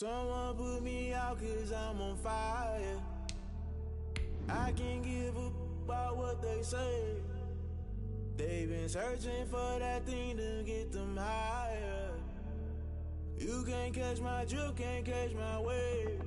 Someone put me out 'cause I'm on fire. I can't give a about what they say. They've been searching for that thing to get them higher. You can't catch my drift, can't catch my wave.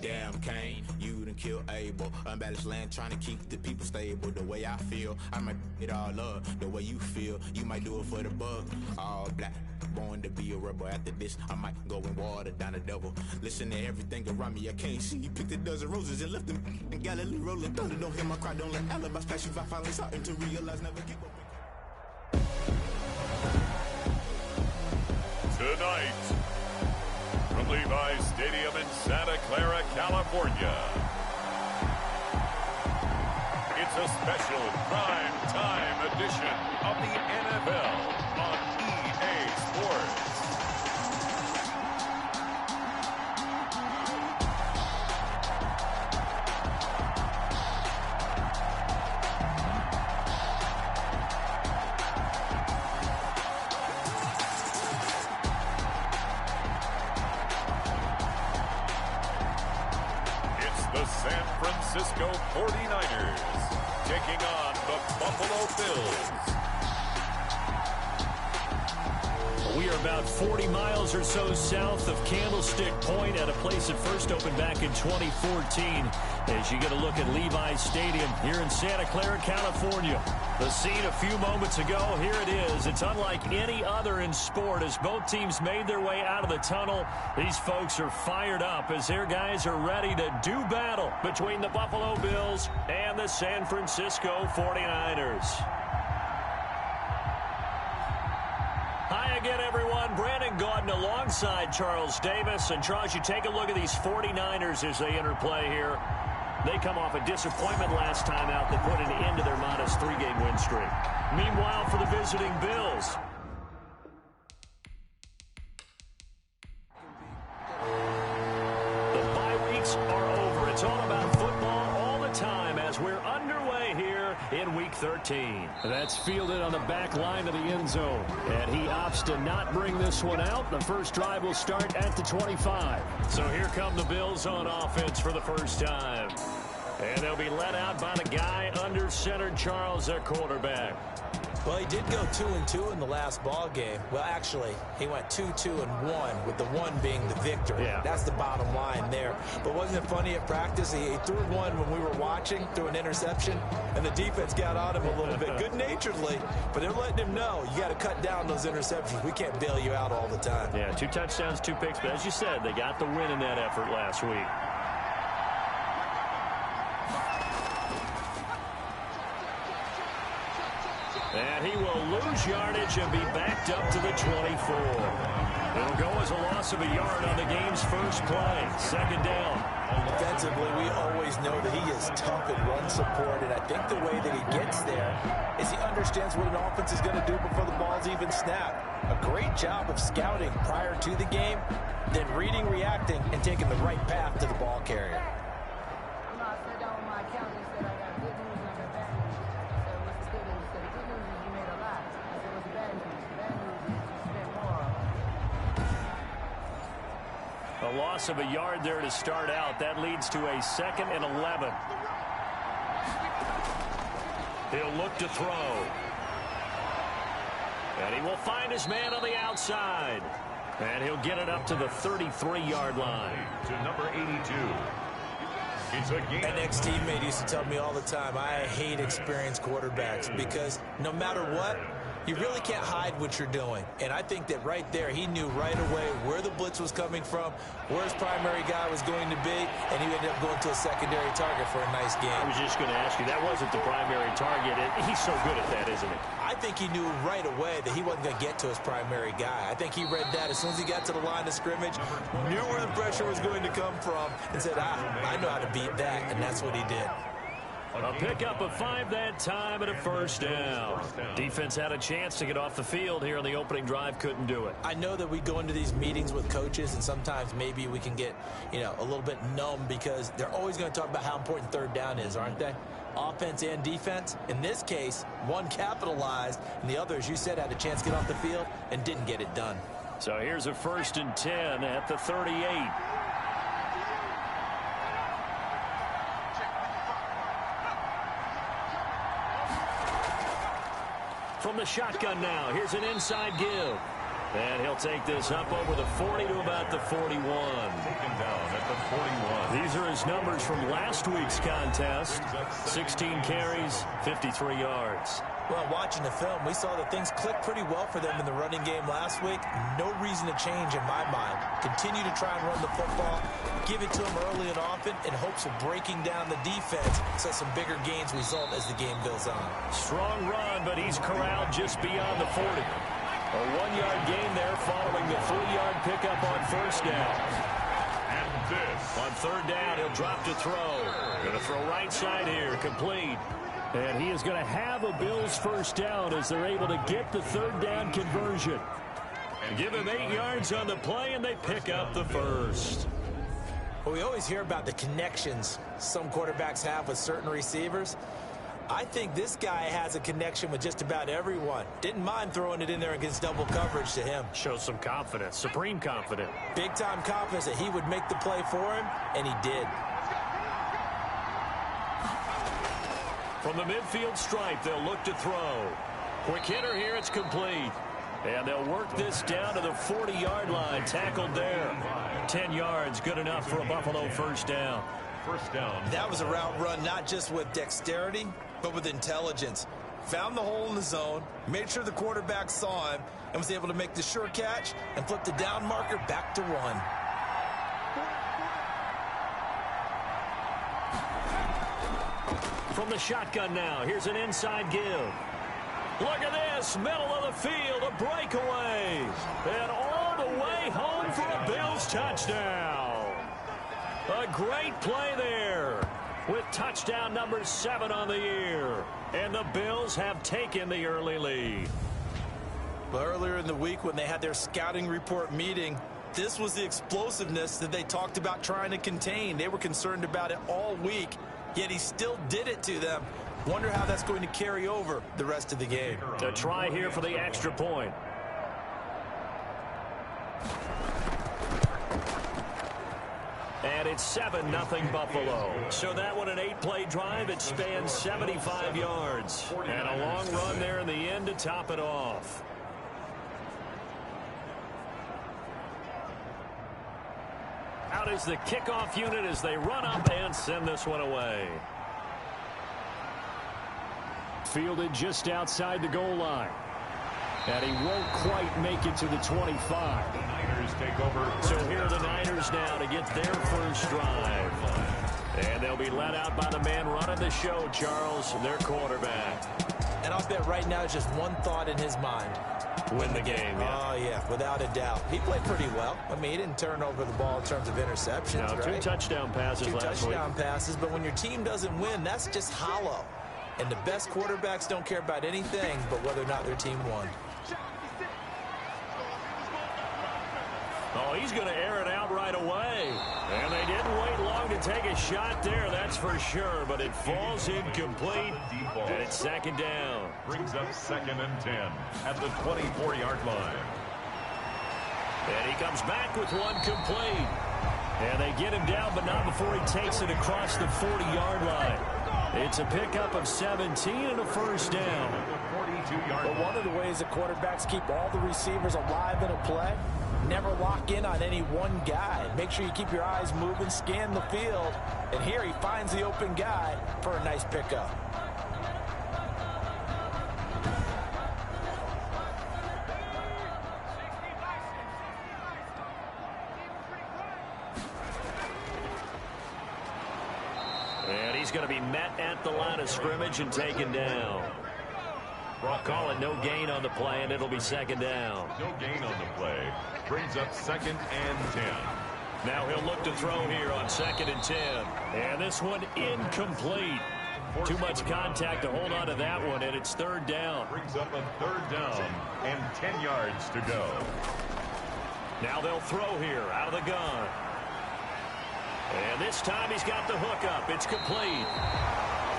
Damn, Kane, you done killed Abel. Unbalanced land, trying to keep the people stable. The way I feel, I might it all up. The way you feel, you might do it for the bug. All black, born to be a rebel. After this, I might go and water down the devil. Listen to everything around me, I can't see. You picked a dozen roses and left them in Galilee rolling thunder. Don't hear my cry, don't let alibis pass you. I finally starting to realize, never give up. Tonight, from Levi's Stadium in Santa Clara, California, it's a special prime time edition of the NFL on EA Sports. The San Francisco 49ers taking on the Buffalo Bills. We are about 40 miles or so south of Candlestick Point at a place that first opened back in 2014. As you get a look at Levi's Stadium here in Santa Clara, California. The scene a few moments ago, here it is. It's unlike any other in sport as both teams made their way out of the tunnel. These folks are fired up as their guys are ready to do battle between the Buffalo Bills and the San Francisco 49ers. Hi again, everyone. Brandon Gaudin alongside Charles Davis. And Charles, you take a look at these 49ers as they interplay here. They come off a disappointment last time out that put an end to their modest 3-game win streak. Meanwhile, for the visiting Bills, the bye weeks are over. It's all about football all the time as we're underway here in Week 13. That's fielded on the back line of the end zone. And he opts to not bring this one out. The first drive will start at the 25. So here come the Bills on offense for the first time. And they'll be led out by the guy under center, Charles, their quarterback. Well, he did go 2-2 in the last ball game. Well, actually, he went 2-2-1, with the one being the victory. Yeah. That's the bottom line there. But wasn't it funny at practice? He threw one when we were watching, threw an interception, and the defense got on him a little bit, good-naturedly. But they're letting him know, you got to cut down those interceptions. We can't bail you out all the time. Yeah, 2 touchdowns, 2 picks. But as you said, they got the win in that effort last week. And he will lose yardage and be backed up to the 24. It'll go as a loss of a yard on the game's first play. Second down. Defensively, we always know that he is tough in run support, and I think the way that he gets there is he understands what an offense is going to do before the ball's even snapped. A great job of scouting prior to the game, then reading, reacting, and taking the right path to the ball carrier. A loss of a yard there to start out. That leads to a 2nd and 11. He'll look to throw. And he will find his man on the outside. And he'll get it up to the 33-yard line. To number 82. It's a game. An ex-teammate used to tell me all the time, I hate experienced quarterbacks because no matter what, you really can't hide what you're doing. And I think that right there, he knew right away where the blitz was coming from, where his primary guy was going to be, and he ended up going to a secondary target for a nice game. I was just going to ask you, that wasn't the primary target. He's so good at that, isn't he? I think he knew right away that he wasn't going to get to his primary guy. I think he read that as soon as he got to the line of scrimmage, knew where the pressure was going to come from, and said, I know how to beat that, and that's what he did. A pickup of 5 that time and a first down. Defense had a chance to get off the field here on the opening drive, couldn't do it. I know that we go into these meetings with coaches, and sometimes maybe we can get, a little bit numb because they're always going to talk about how important third down is, aren't they? Offense and defense. In this case, one capitalized, and the other, as you said, had a chance to get off the field and didn't get it done. So here's a 1st and 10 at the 38. From the shotgun now, here's an inside give. And he'll take this up over the 40 to about the 41. Taken down at the 41. These are his numbers from last week's contest. 16 carries, 53 yards. Well, watching the film, we saw that things clicked pretty well for them in the running game last week. No reason to change in my mind. Continue to try and run the football, give it to them early and often in hopes of breaking down the defense so some bigger gains result as the game goes on. Strong run, but he's corralled just beyond the 40. A 1-yard gain there following the 3-yard pickup on 1st down. And this. On 3rd down, he'll drop to throw. Going to throw right side here, complete. And he is going to have a Bills 1st down as they're able to get the 3rd down conversion. And give him 8 yards on the play, and they pick up the 1st. Well, we always hear about the connections some quarterbacks have with certain receivers. I think this guy has a connection with just about everyone. Didn't mind throwing it in there against double coverage to him. Shows some confidence, supreme confidence. Big-time confidence that he would make the play for him, and he did. From the midfield stripe, they'll look to throw. Quick hitter here, it's complete. And they'll work this down to the 40-yard line, tackled there. 10 yards, good enough for a Buffalo 1st down. 1st down. That was a route run not just with dexterity, but with intelligence. Found the hole in the zone, made sure the quarterback saw him, and was able to make the sure catch and flip the down marker back to 1. From the shotgun now, here's an inside give. Look at this, middle of the field, a breakaway. And all the way home for a Bills touchdown. A great play there with touchdown number 7 on the year. And the Bills have taken the early lead. But earlier in the week when they had their scouting report meeting, this was the explosiveness that they talked about trying to contain. They were concerned about it all week, yet he still did it to them. Wonder how that's going to carry over the rest of the game. A try here for the extra point. And it's 7-0 Buffalo. So that one an 8-play drive. It spans 75 yards. And a long run there in the end to top it off. Out is the kickoff unit as they run up and send this one away. Fielded just outside the goal line. And he won't quite make it to the 25. The Niners take over. So here are the Niners now to get their first drive. And they'll be led out by the man running the show, Charles, their quarterback. And I'll bet right now just one thought in his mind. Win the game, yeah. Oh, yeah, without a doubt. He played pretty well. I mean, he didn't turn over the ball in terms of interceptions, No, right? 2 touchdown passes last week. 2 touchdown passes, but when your team doesn't win, that's just hollow. And the best quarterbacks don't care about anything but whether or not their team won. Oh, he's going to air it out right away. And they didn't wait long to take a shot there, that's for sure. But it falls incomplete, and it's 2nd down. Brings up 2nd and 10 at the 24-yard line. And he comes back with one complete. And they get him down, but not before he takes it across the 40-yard line. It's a pickup of 17 and a 1st down. But one of the ways that quarterbacks keep all the receivers alive in a play, never lock in on any one guy. Make sure you keep your eyes moving, scan the field. And here he finds the open guy for a nice pickup. And he's going to be met at the line of scrimmage and taken down. Call it no gain on the play, and it'll be 2nd down. No gain on the play. Brings up 2nd and 10. Now he'll look to throw here on 2nd and 10. And this one incomplete. Too much contact to hold on to that one, and it's 3rd down. Brings up a 3rd down and 10 yards to go. Now they'll throw here out of the gun. And this time he's got the hook up. It's complete.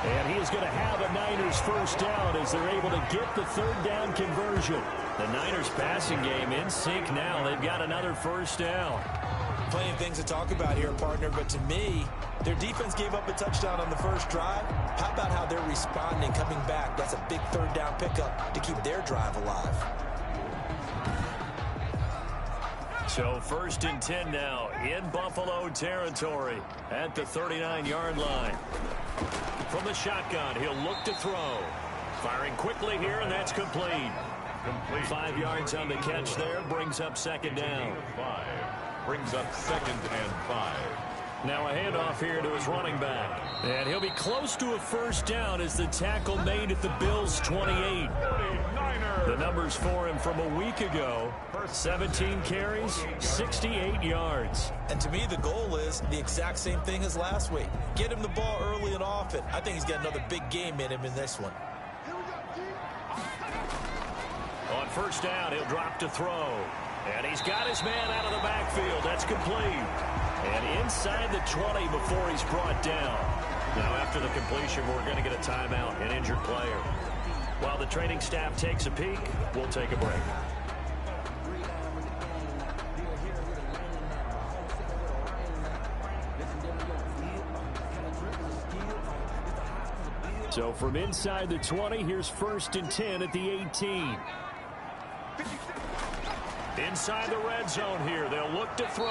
And he is going to have a Niners first down as they're able to get the third down conversion. The Niners passing game in sync now. They've got another first down. Plenty of things to talk about here, partner, but to me, their defense gave up a touchdown on the first drive. How about how they're responding, coming back? That's a big third down pickup to keep their drive alive. So 1st and 10 now in Buffalo territory at the 39-yard line. From the shotgun, he'll look to throw. Firing quickly here, and that's complete. 5 yards on the catch there, brings up second down. Brings up 2nd and 5. Now a handoff here to his running back. And he'll be close to a first down as the tackle made at the Bills' 28. The numbers for him from a week ago: 17 carries, 68 yards. And to me, the goal is the exact same thing as last week. Get him the ball early and often. I think he's got another big game in him in this one. On first down, he'll drop to throw. And he's got his man out of the backfield. That's complete. And inside the 20 before he's brought down. Now after the completion, we're going to get a timeout, an injured player. While the training staff takes a peek, we'll take a break. So from inside the 20, here's 1st and 10 at the 18. Inside the red zone here, they'll look to throw.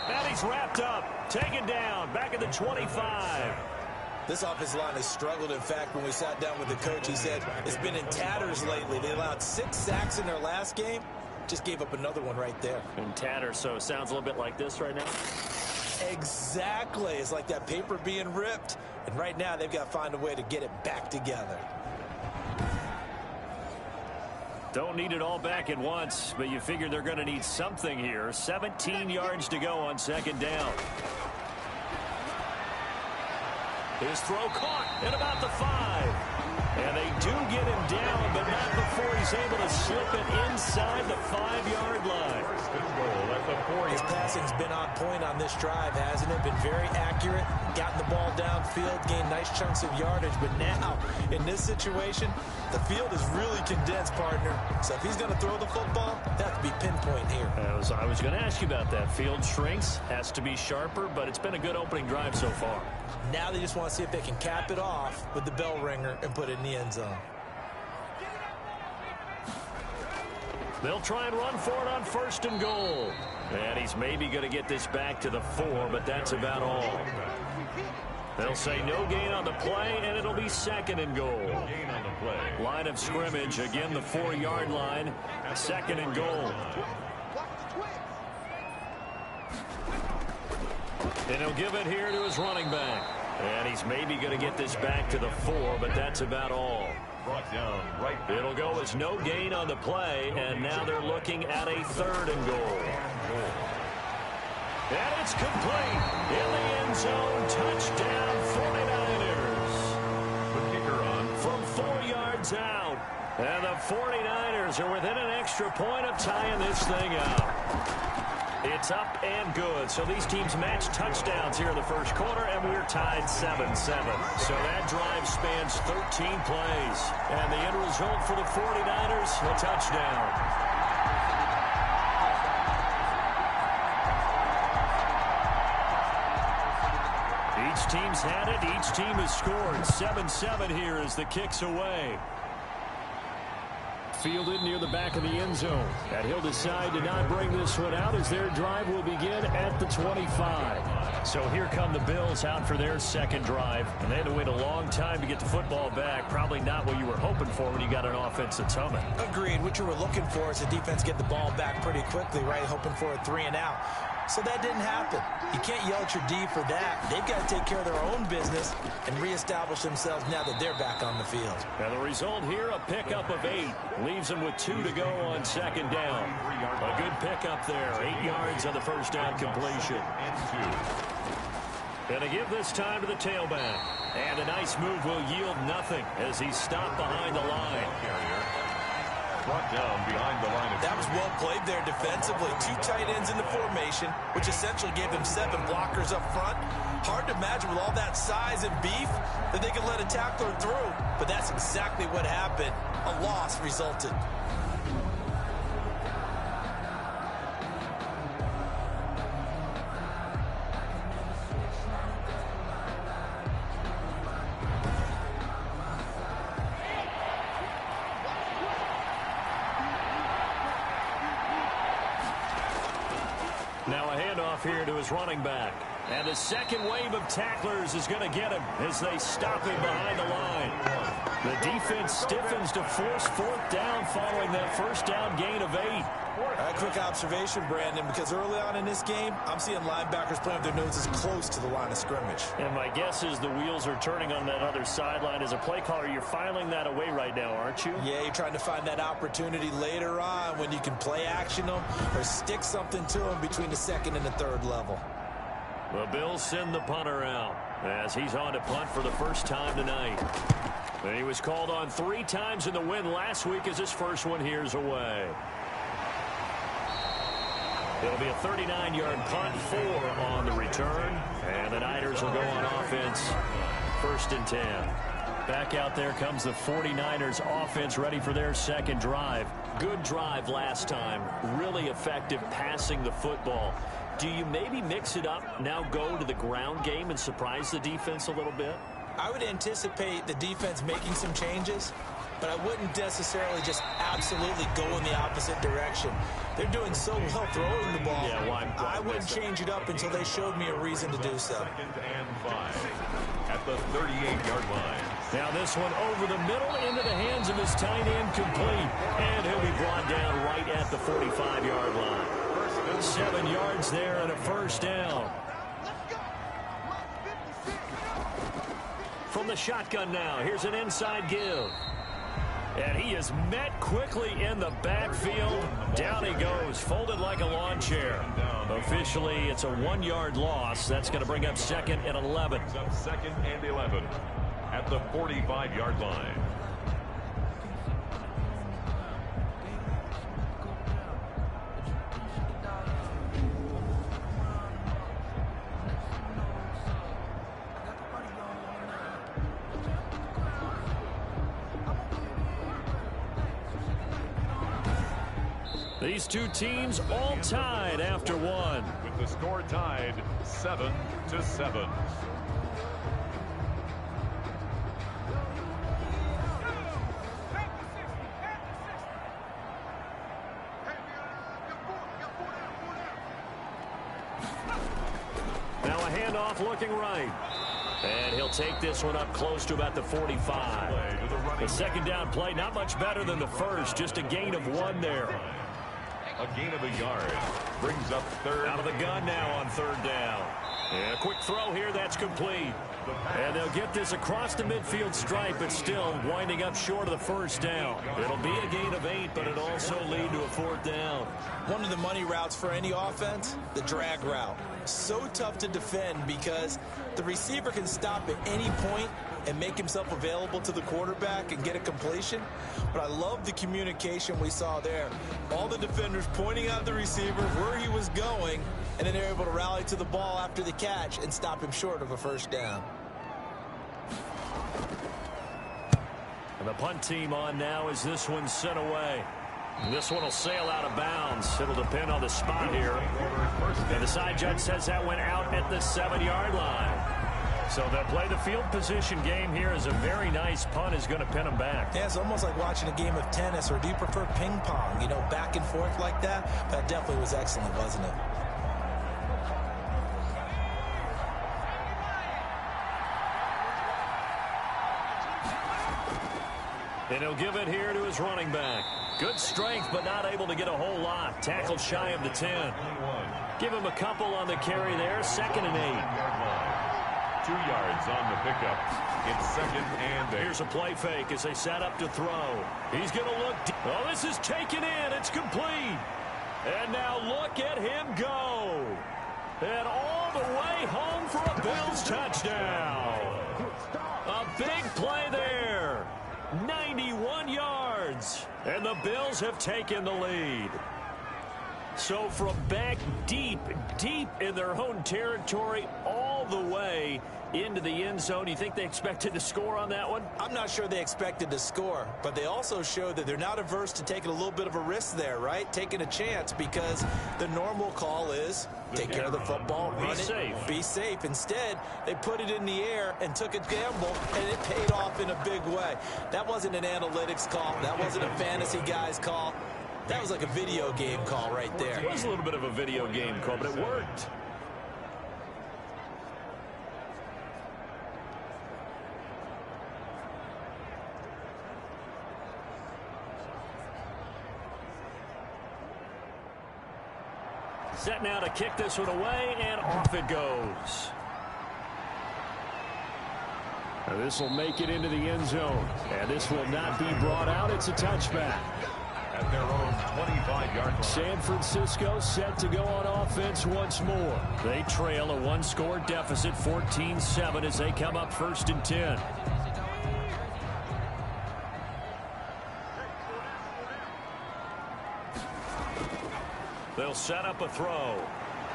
And he's wrapped up, taken down, back at the 25. This offensive line has struggled. In fact, when we sat down with the coach, he said it's been in tatters lately. They allowed 6 sacks in their last game. Just gave up another one right there. In tatters, so it sounds a little bit like this right now? Exactly. It's like that paper being ripped. And right now, they've got to find a way to get it back together. Don't need it all back at once, but you figure they're going to need something here. 17 yards to go on second down. His throw caught at about the 5. And they do get him down, but not before he's able to slip it inside the 5-yard line. His passing's been on point on this drive, hasn't it? Been very accurate, gotten the ball downfield, gained nice chunks of yardage. But now, in this situation, the field is really condensed, partner. So if he's going to throw the football, that has to be pinpoint here. I was going to ask you about that. Field shrinks, has to be sharper, but it's been a good opening drive so far. Now they just want to see if they can cap it off with the bell ringer and put it in the end zone. They'll try and run for it on 1st and goal. And he's maybe going to get this back to the 4, but that's about all. They'll say no gain on the play, and it'll be 2nd and goal. Line of scrimmage, again the 4-yard line, 2nd and goal. And he'll give it here to his running back. And he's maybe going to get this back to the 4, but that's about all. Brought down right. It'll go as no gain on the play, and now they're looking at a 3rd and goal. And it's complete. In the end zone, touchdown 49ers. The kicker on. From 4 yards out. And the 49ers are within an extra point of tying this thing up. It's up and good. So these teams match touchdowns here in the first quarter, and we're tied 7-7. So that drive spans 13 plays. And the end result for the 49ers, a touchdown. Each team's had it. Each team has scored. 7-7 here as the kick's away. Fielded near the back of the end zone. And he'll decide to not bring this one out as their drive will begin at the 25. So here come the Bills out for their second drive. And they had to wait a long time to get the football back. Probably not what you were hoping for when you got an offense that's humming. Agreed. What you were looking for is the defense get the ball back pretty quickly, right? Hoping for a 3 and out. So that didn't happen. You can't yell at your D for that. They've got to take care of their own business and reestablish themselves now that they're back on the field. And the result here, a pickup of 8. Leaves them with 2 to go on second down. A good pickup there. 8 yards on the first down completion. And to give this time to the tailback. And a nice move will yield nothing as he's stopped behind the line. brought down behind the line of That was well played there defensively. 2 tight ends in the formation, which essentially gave them 7 blockers up front. Hard to imagine with all that size and beef that they could let a tackler through. But that's exactly what happened. A loss resulted. Now a handoff here to his running back. And the second wave of tacklers is going to get him as they stop him behind the line. The defense stiffens to force 4th down following that first down gain of 8. Quick observation, Brandon, because early on in this game, I'm seeing linebackers playing with their noses close to the line of scrimmage. And my guess is the wheels are turning on that other sideline. As a play caller, you're filing that away right now, aren't you? Yeah, you're trying to find that opportunity later on when you can play action them or stick something to them between the 2nd and the 3rd level. The Bills send the punter out as he's on to punt for the first time tonight. And he was called on 3 times in the win last week as his first one here's away. It'll be a 39-yard punt, 4 on the return. And the Niners will go on offense, 1st and 10. Back out there comes the 49ers offense ready for their second drive. Good drive last time. Really effective passing the football. Do you maybe mix it up, now go to the ground game and surprise the defense a little bit? I would anticipate the defense making some changes, but I wouldn't necessarily just absolutely go in the opposite direction. They're doing so well throwing the ball. Yeah, why I wouldn't change it up until they showed me a reason to do so. 2nd and 5 at the 38-yard line. Now this one over the middle into the hands of his tight end, complete. And he'll be brought down right at the 45-yard line. 7 yards there and a first down. From the shotgun now, here's an inside give. And he is met quickly in the backfield. Down he goes, folded like a lawn chair. Officially, it's a 1-yard loss. That's going to bring up 2nd and 11. 2nd and 11 at the 45-yard line. These two teams all tied after one. With the score tied 7-7. Now a handoff looking right. And he'll take this one up close to about the 45. The second down play, not much better than the first, just a gain of 1 there. A gain of a yard brings up 3rd. Out of the gun now on 3rd down. And a quick throw here, that's complete. And they'll get this across the midfield stripe, but still winding up short of the first down. It'll be a gain of 8, but it'll also lead to a 4th down. One of the money routes for any offense, the drag route. So tough to defend because the receiver can stop at any point and make himself available to the quarterback and get a completion. But I love the communication we saw there. All the defenders pointing out the receiver where he was going, and then they're able to rally to the ball after the catch and stop him short of a first down. And the punt team on now as this one's sent away. And this one will sail out of bounds. It'll depend on the spot here. And the side judge says that went out at the 7-yard line. So they'll play the field position game here as a very nice punt is going to pin them back. Yeah, it's almost like watching a game of tennis, or do you prefer ping pong? You know, back and forth like that? That definitely was excellent, wasn't it? And he'll give it here to his running back. Good strength, but not able to get a whole lot. Tackled shy of the 10. Give him a couple on the carry there. 2nd and 8. 2 yards on the pickup. It's 2nd and 8. Here's a play fake as they set up to throw. He's going to look. Oh, this is taken in. It's complete. And now look at him go. And all the way home for a Bills touchdown. A big play there. 91 yards. yards. And the Bills have taken the lead. So from back deep in their own territory all the way into the end zone, you think they expected to score on that one? I'm not sure they expected to score, but they also showed that they're not averse to taking a little bit of a risk there, right? Taking a chance, because the normal call is take care of the football, run it, be safe. Instead, they put it in the air and took a gamble, and it paid off in a big way. That wasn't an analytics call. That wasn't a fantasy guy's call. That was like a video game call right there. It was a little bit of a video game call, but it worked. Set now to kick this one away, and off it goes. This will make it into the end zone, and this will not be brought out. It's a touchback. At their own 25-yard line. San Francisco set to go on offense once more. They trail a one-score deficit, 14-7, as they come up 1st and 10. They'll set up a throw.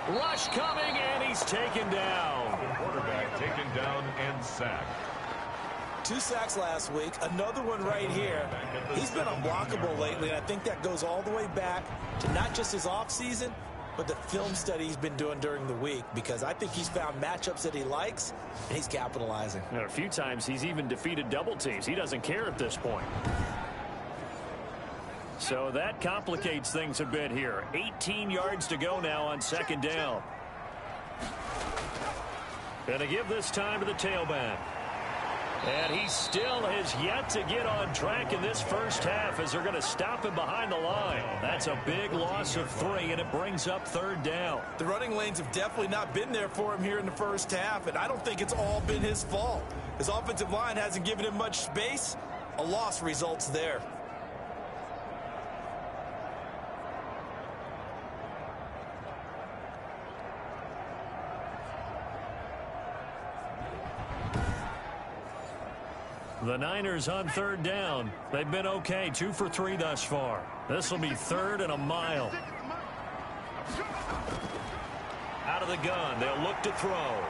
Rush coming, and he's taken down. Quarterback taken down and sacked. 2 sacks last week, another one right here. He's been unblockable lately, and I think that goes all the way back to not just his offseason, but the film study he's been doing during the week, because I think he's found matchups that he likes, and he's capitalizing. A few times he's even defeated double teams. He doesn't care at this point. So that complicates things a bit here. 18 yards to go now on 2nd down. Gonna give this time to the tailback. And he still has yet to get on track in this first half, as they're going to stop him behind the line. That's a big loss of 3, and it brings up 3rd down. The running lanes have definitely not been there for him here in the first half, and I don't think it's all been his fault. His offensive line hasn't given him much space. A loss results there. The Niners on 3rd down. They've been okay, 2 for 3 thus far. This will be 3rd and a mile. Out of the gun, they'll look to throw.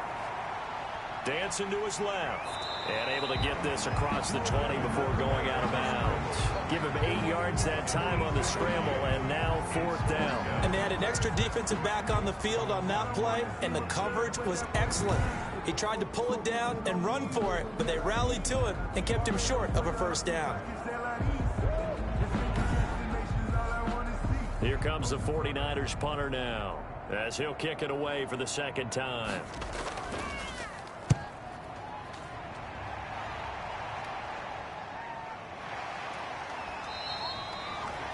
Dancing to his left. And able to get this across the 20 before going out of bounds. Give him 8 yards that time on the scramble, and now 4th down. And they had an extra defensive back on the field on that play, and the coverage was excellent. He tried to pull it down and run for it, but they rallied to him and kept him short of a 1st down. Here comes the 49ers punter now, as he'll kick it away for the 2nd time.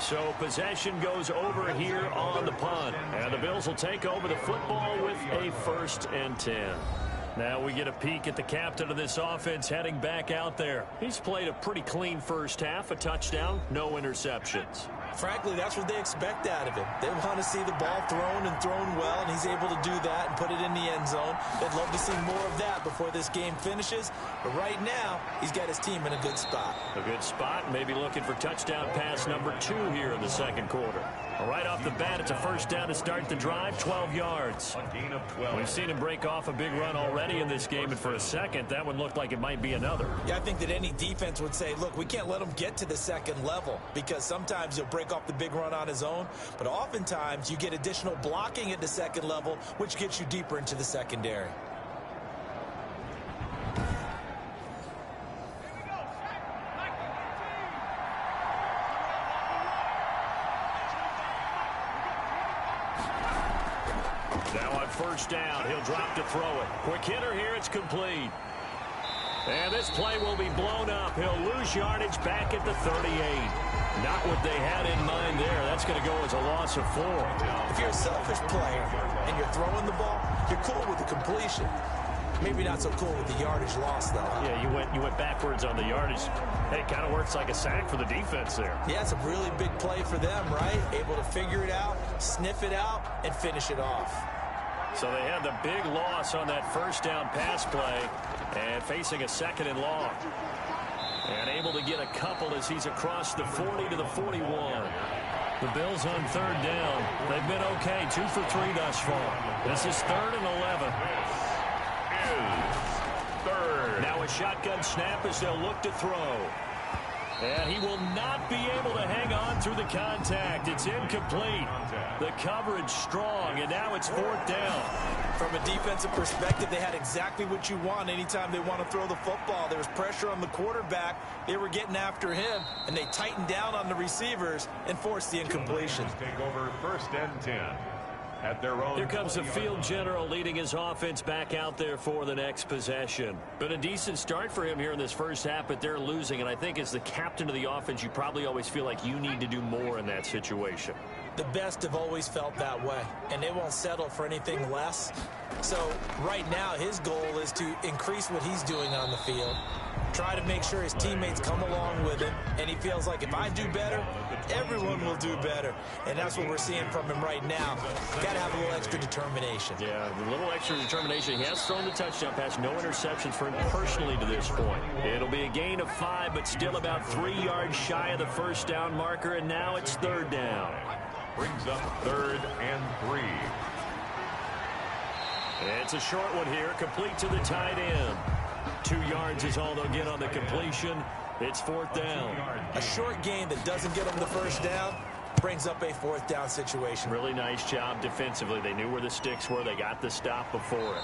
So possession goes over here on the punt, and the Bills will take over the football with a 1st and 10. Now we get a peek at the captain of this offense heading back out there. He's played a pretty clean first half, a touchdown, no interceptions. Frankly, that's what they expect out of him. They want to see the ball thrown and thrown well, and he's able to do that and put it in the end zone. They'd love to see more of that before this game finishes. But right now, he's got his team in a good spot. A good spot, maybe looking for touchdown pass number 2 here in the 2nd quarter. Right off the bat, it's a 1st down to start the drive, 12 yards. A gain of 12. We've seen him break off a big run already in this game, and for a second, that one looked like it might be another. Yeah, I think that any defense would say, look, we can't let him get to the 2nd level, because sometimes he'll break off the big run on his own, but oftentimes you get additional blocking at the 2nd level, which gets you deeper into the secondary. Now on 1st down, he'll drop to throw it. Quick hitter here, it's complete. And this play will be blown up. He'll lose yardage back at the 38. Not what they had in mind there. That's going to go as a loss of 4. If you're a selfish player and you're throwing the ball, you're cool with the completion. Maybe not so cool with the yardage loss, though. Yeah, you went backwards on the yardage. Hey, it kind of works like a sack for the defense there. Yeah, it's a really big play for them, right? Able to figure it out, sniff it out, and finish it off. So they had the big loss on that 1st down pass play, and facing a 2nd and long. And able to get a couple as he's across the 40 to the 41. The Bills on third down. They've been okay, 2 for 3 thus far. This is 3rd and 11. Third. Now a shotgun snap as they'll look to throw. And he will not be able to hang on through the contact. It's incomplete. The coverage strong, and now it's 4th down. From a defensive perspective, they had exactly what you want anytime they want to throw the football. There was pressure on the quarterback. They were getting after him, and they tightened down on the receivers and forced the incompletion. Take over 1st and 10. At their own. Here comes the field general leading his offense back out there for the next possession. Been a decent start for him here in this first half, but they're losing. And I think as the captain of the offense, you probably always feel like you need to do more in that situation. The best have always felt that way, and they won't settle for anything less. So right now, his goal is to increase what he's doing on the field, try to make sure his teammates come along with him, and he feels like if I do better, everyone will do better. And that's what we're seeing from him right now. Got to have a little extra determination. Yeah, a little extra determination. He has thrown the touchdown pass, no interceptions for him personally to this point. It'll be a gain of 5, but still about 3 yards shy of the first down marker, and now it's 3rd down. Brings up 3rd and 3. It's a short one here, complete to the tight end. 2 yards is all they'll get on the completion. It's 4th down. A short gain that doesn't get them the first down brings up a 4th down situation. Really nice job defensively. They knew where the sticks were. They got the stop before it.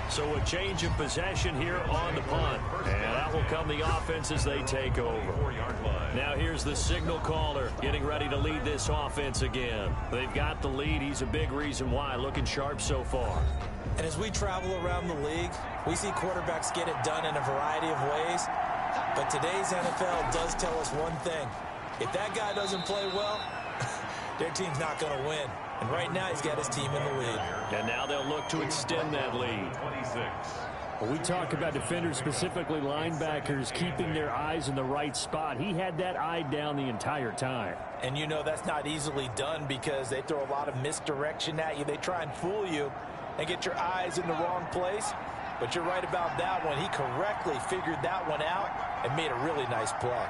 So a change of possession here on the punt. And out will come the offense as they take over. 4-yard line. Now here's the signal caller getting ready to lead this offense again. They've got the lead. He's a big reason why. Looking sharp so far. And as we travel around the league, we see quarterbacks get it done in a variety of ways. But today's NFL does tell us one thing. If that guy doesn't play well, their team's not going to win. And right now, he's got his team in the lead. And now they'll look to extend that lead. 26. When we talk about defenders, specifically linebackers, keeping their eyes in the right spot, he had that eye down the entire time. And you know that's not easily done because they throw a lot of misdirection at you. They try and fool you and get your eyes in the wrong place. But you're right about that one. He correctly figured that one out and made a really nice play.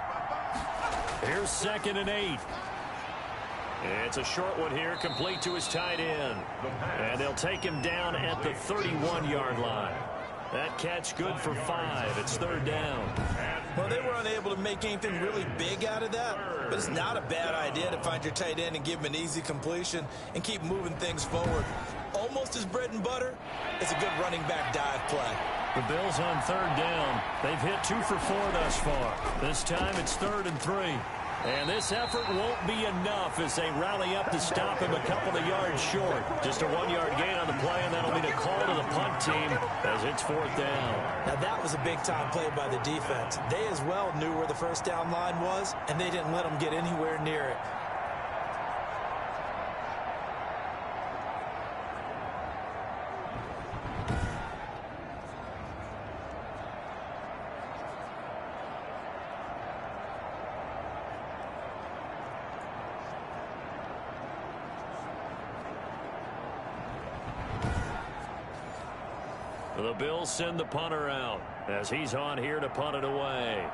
Here's 2nd and 8. It's a short one here, complete to his tight end. And they'll take him down at the 31-yard line. That catch good for 5. It's 3rd down. Well, they were unable to make anything really big out of that, but it's not a bad idea to find your tight end and give him an easy completion and keep moving things forward. Almost his bread and butter is a good running back dive play. The Bills on 3rd down. They've hit 2 for 4 thus far. This time it's 3rd and 3. And this effort won't be enough as they rally up to stop him a couple of yards short. Just a 1-yard gain on the play, and that'll be the call to the punt team as it's 4th down. Now, that was a big-time play by the defense. They as well knew where the first down line was, and they didn't let them get anywhere near it. The Bills send the punter out as he's on here to punt it away.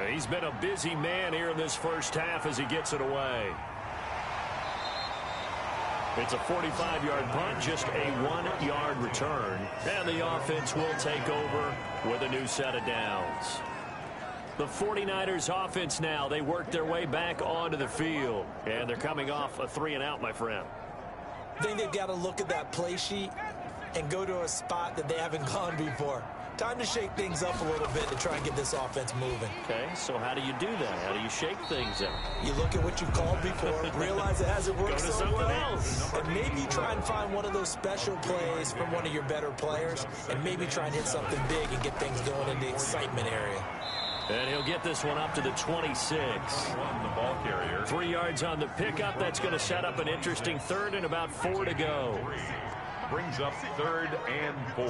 He's been a busy man here in this first half as he gets it away. It's a 45-yard punt, just a 1-yard return. And the offense will take over with a new set of downs. The 49ers offense now, they work their way back onto the field. And they're coming off a 3-and-out, my friend. I think they've got to look at that play sheet and go to a spot that they haven't gone before. Time to shake things up a little bit to try and get this offense moving. Okay, so how do you do that? How do you shake things up? You look at what you've called before, realize it hasn't worked so well, and maybe try and find one of those special plays from one of your better players, and maybe try and hit something big and get things going in the excitement area. And he'll get this one up to the 26. The ball carrier. 3 yards on the pickup. That's going to set up an interesting 3rd and about 4 to go. Brings up 3rd and 4.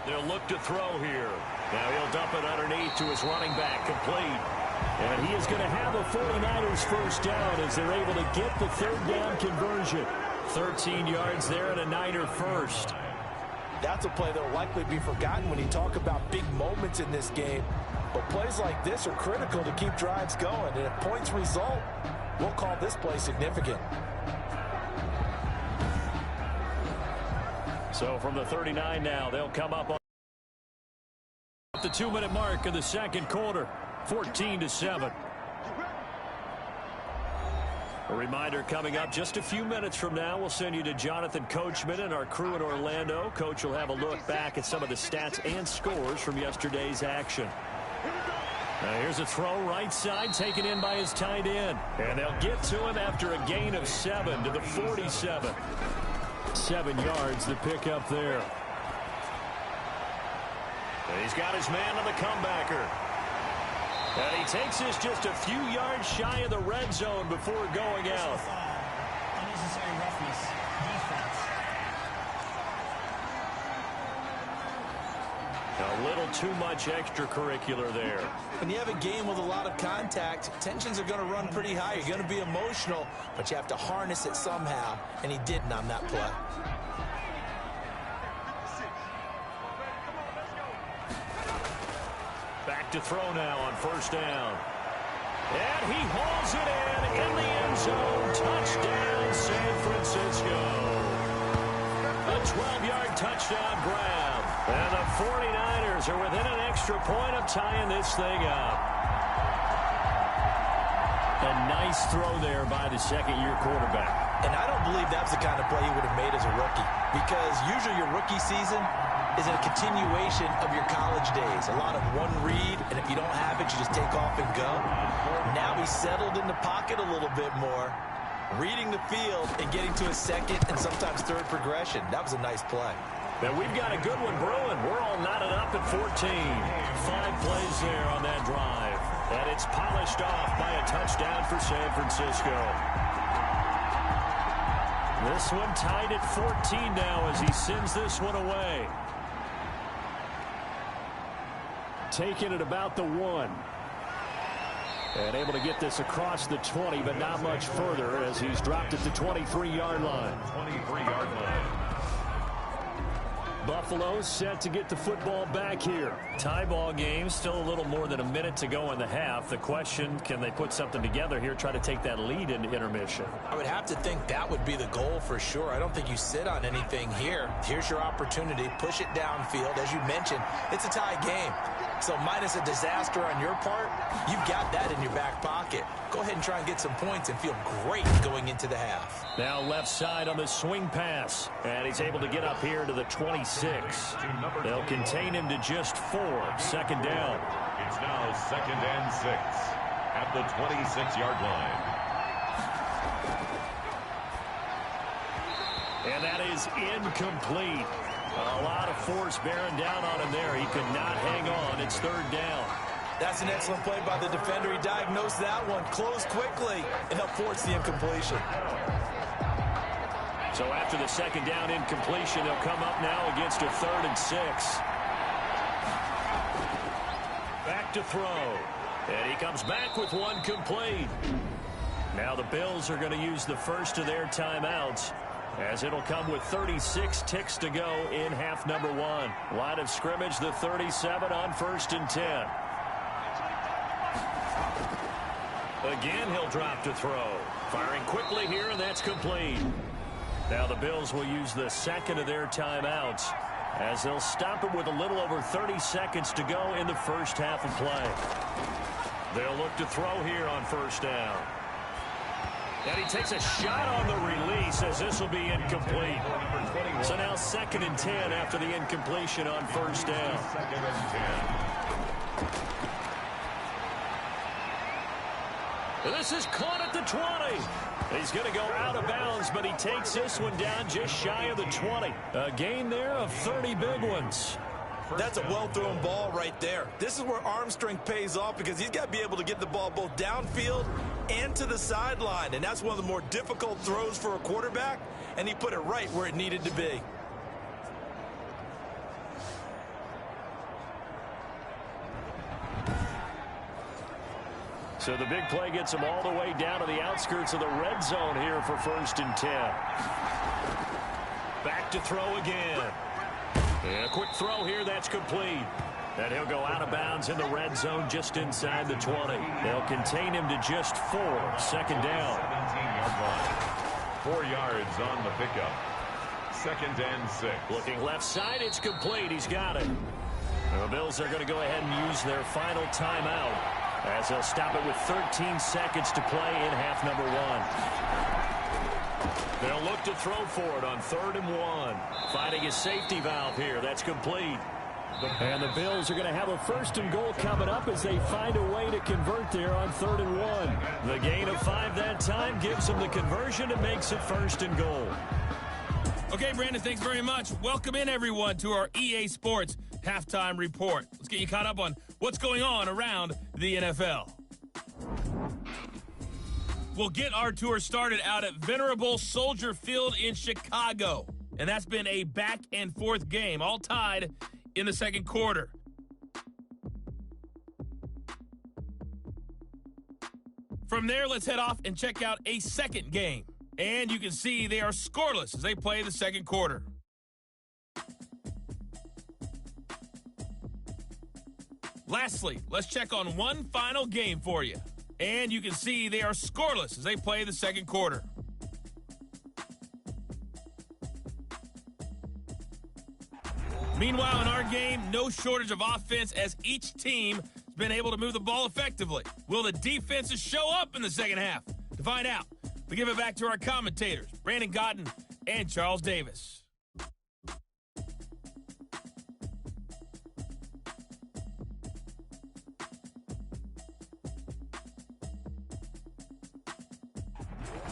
They'll look to throw here. Now he'll dump it underneath to his running back, complete. And he is going to have a 49ers first down as they're able to get the 3rd down conversion. 13 yards there and a Niner first. That's a play that will likely be forgotten when you talk about big moments in this game. But plays like this are critical to keep drives going. And if points result, we'll call this play significant. So from the 39 now, they'll come up on the 2-minute mark of the second quarter, 14-7. A reminder coming up just a few minutes from now, we'll send you to Jonathan Coachman and our crew in Orlando. Coach will have a look back at some of the stats and scores from yesterday's action. Now here's a throw right side taken in by his tight end. And they'll get to him after a gain of 7 to the 47. 7 yards the pick up there. And he's got his man on the comebacker. And he takes this just a few yards shy of the red zone before going out. Unnecessary roughness. Defense. A little too much extracurricular there. When you have a game with a lot of contact, tensions are going to run pretty high. You're going to be emotional, but you have to harness it somehow, and he didn't on that play. Back to throw now on first down. And he hauls it in the end zone. Touchdown, San Francisco. A 12-yard touchdown grab. And the 49ers are within an extra point of tying this thing up. A nice throw there by the second-year quarterback. And I don't believe that's the kind of play he would have made as a rookie, because usually your rookie season is a continuation of your college days. A lot of one read, and if you don't have it, you just take off and go. Now he's settled in the pocket a little bit more, reading the field and getting to a second and sometimes third progression. That was a nice play. And we've got a good one brewing. We're all knotted up at 14. 5 plays there on that drive. And it's polished off by a touchdown for San Francisco. This one tied at 14 now as he sends this one away. Taking it about the 1. And able to get this across the 20, but not much further as he's dropped at the 23-yard line. 23-yard line. Buffalo set to get the football back here. Tie ball game, still a little more than a minute to go in the half. The question, can they put something together here, try to take that lead into intermission? I would have to think that would be the goal for sure. I don't think you sit on anything here. Here's your opportunity. Push it downfield. As you mentioned, it's a tie game. So minus a disaster on your part, you've got that in your back pocket. Go ahead and try and get some points and feel great going into the half. Now left side on the swing pass. And he's able to get up here to the 26. They'll contain him to just 4. Second down. It's now 2nd and 6 at the 26-yard line. And that is incomplete. A lot of force bearing down on him there. He could not hang on. It's 3rd down. That's an excellent play by the defender. He diagnosed that one, closed quickly, and helped force the incompletion. So after the second down incompletion, they'll come up now against a 3rd and 6. Back to throw. And he comes back with one complete. Now the Bills are going to use the first of their timeouts, as it'll come with 36 ticks to go in half number 1. Line of scrimmage, the 37 on 1st and 10. Again, he'll drop to throw. Firing quickly here, and that's complete. Now the Bills will use the second of their timeouts, as they'll stop it with a little over 30 seconds to go in the first half of play. They'll look to throw here on 1st down. And he takes a shot on the release, as this will be incomplete. So now 2nd and 10 after the incompletion on 1st down. 2nd and 10. And this is caught at the 20. He's going to go out of bounds, but he takes this one down just shy of the 20. A gain there of 30 big ones. That's a well-thrown ball right there. This is where arm strength pays off, because he's got to be able to get the ball both downfield and to the sideline. And that's one of the more difficult throws for a quarterback, and he put it right where it needed to be. So the big play gets him all the way down to the outskirts of the red zone here for 1st and 10. Back to throw again. And a quick throw here, that's complete. And he'll go out of bounds in the red zone just inside the 20. They'll contain him to just 4. Second down. 17-yard line. 4 yards on the pickup. 2nd and 6. Looking left side, it's complete. He's got it. The Bills are going to go ahead and use their final timeout as they'll stop it with 13 seconds to play in half number 1. They'll look to throw for it on 3rd and 1. Finding a safety valve here. That's complete. And the Bills are going to have a 1st and goal coming up as they find a way to convert there on 3rd and 1. The gain of 5 that time gives them the conversion and makes it 1st and goal. Okay, Brandon, thanks very much. Welcome in, everyone, to our EA Sports Halftime Report. Let's get you caught up on what's going on around the NFL. We'll get our tour started out at Venerable Soldier Field in Chicago. And that's been a back-and-forth game, all tied in the second quarter. From there, let's head off and check out a second game. And you can see they are scoreless as they play the second quarter. Lastly, let's check on one final game for you. And you can see they are scoreless as they play the second quarter. Meanwhile, in our game, no shortage of offense as each team has been able to move the ball effectively. Will the defenses show up in the second half? To find out, we give it back to our commentators, Brandon Gaudin and Charles Davis.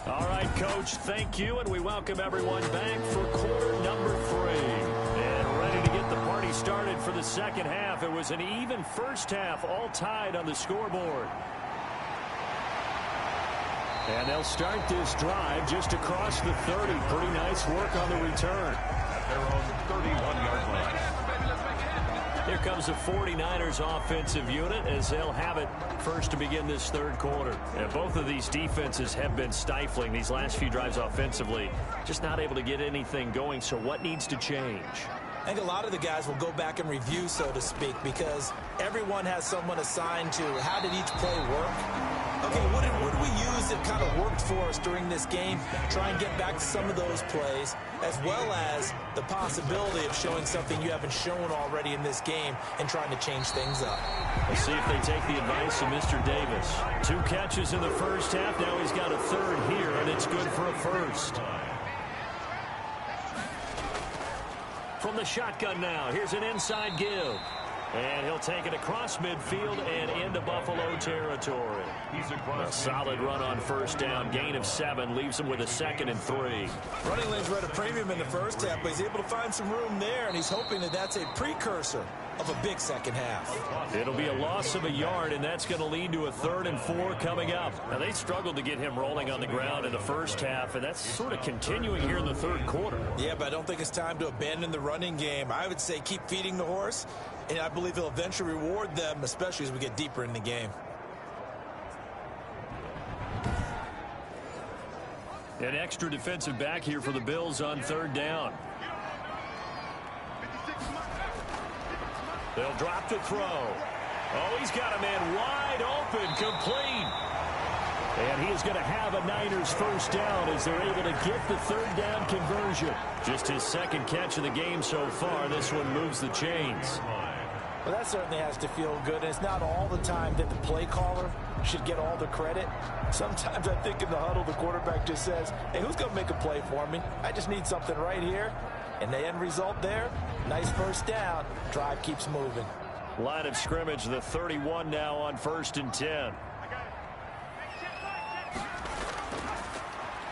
All right, Coach, thank you, and we welcome everyone back for quarter number 3. And ready to get the party started for the second half. It was an even first half, all tied on the scoreboard. And they'll start this drive just across the 30. Pretty nice work on the return. At their own 31-yard line. Here comes the 49ers offensive unit as they'll have it first to begin this third quarter. And both of these defenses have been stifling these last few drives offensively. Just not able to get anything going, so what needs to change? I think a lot of the guys will go back and review, so to speak, because everyone has someone assigned to how did each play work. Okay, what did we use that kind of worked for us during this game? Try and get back to some of those plays, as well as the possibility of showing something you haven't shown already in this game and trying to change things up. Let's see if they take the advice of Mr. Davis. 2 catches in the first half. Now he's got a 3rd here, and it's good for a 1st. From the shotgun now, here's an inside give. And he'll take it across midfield and into Buffalo territory. A solid run on first down. Gain of 7 leaves him with a 2nd and 3. Running lanes were at a premium in the first half, but he's able to find some room there, and he's hoping that that's a precursor of a big second half. It'll be a loss of a yard, and that's going to lead to a 3rd and 4 coming up. Now, they struggled to get him rolling on the ground in the first half, and that's sort of continuing here in the third quarter. Yeah, but I don't think it's time to abandon the running game. I would say keep feeding the horse, and I believe he'll eventually reward them, especially as we get deeper in the game. An extra defensive back here for the Bills on 3rd down. They'll drop to throw. Oh, he's got a man wide open, complete. And he is going to have a Niners first down as they're able to get the 3rd down conversion. Just his 2nd catch of the game so far. This one moves the chains. Well, that certainly has to feel good. And it's not all the time that the play caller should get all the credit. Sometimes I think in the huddle, the quarterback just says, hey, who's going to make a play for me? I just need something right here. And the end result there, nice first down. Drive keeps moving. Line of scrimmage, the 31 now on 1st and 10.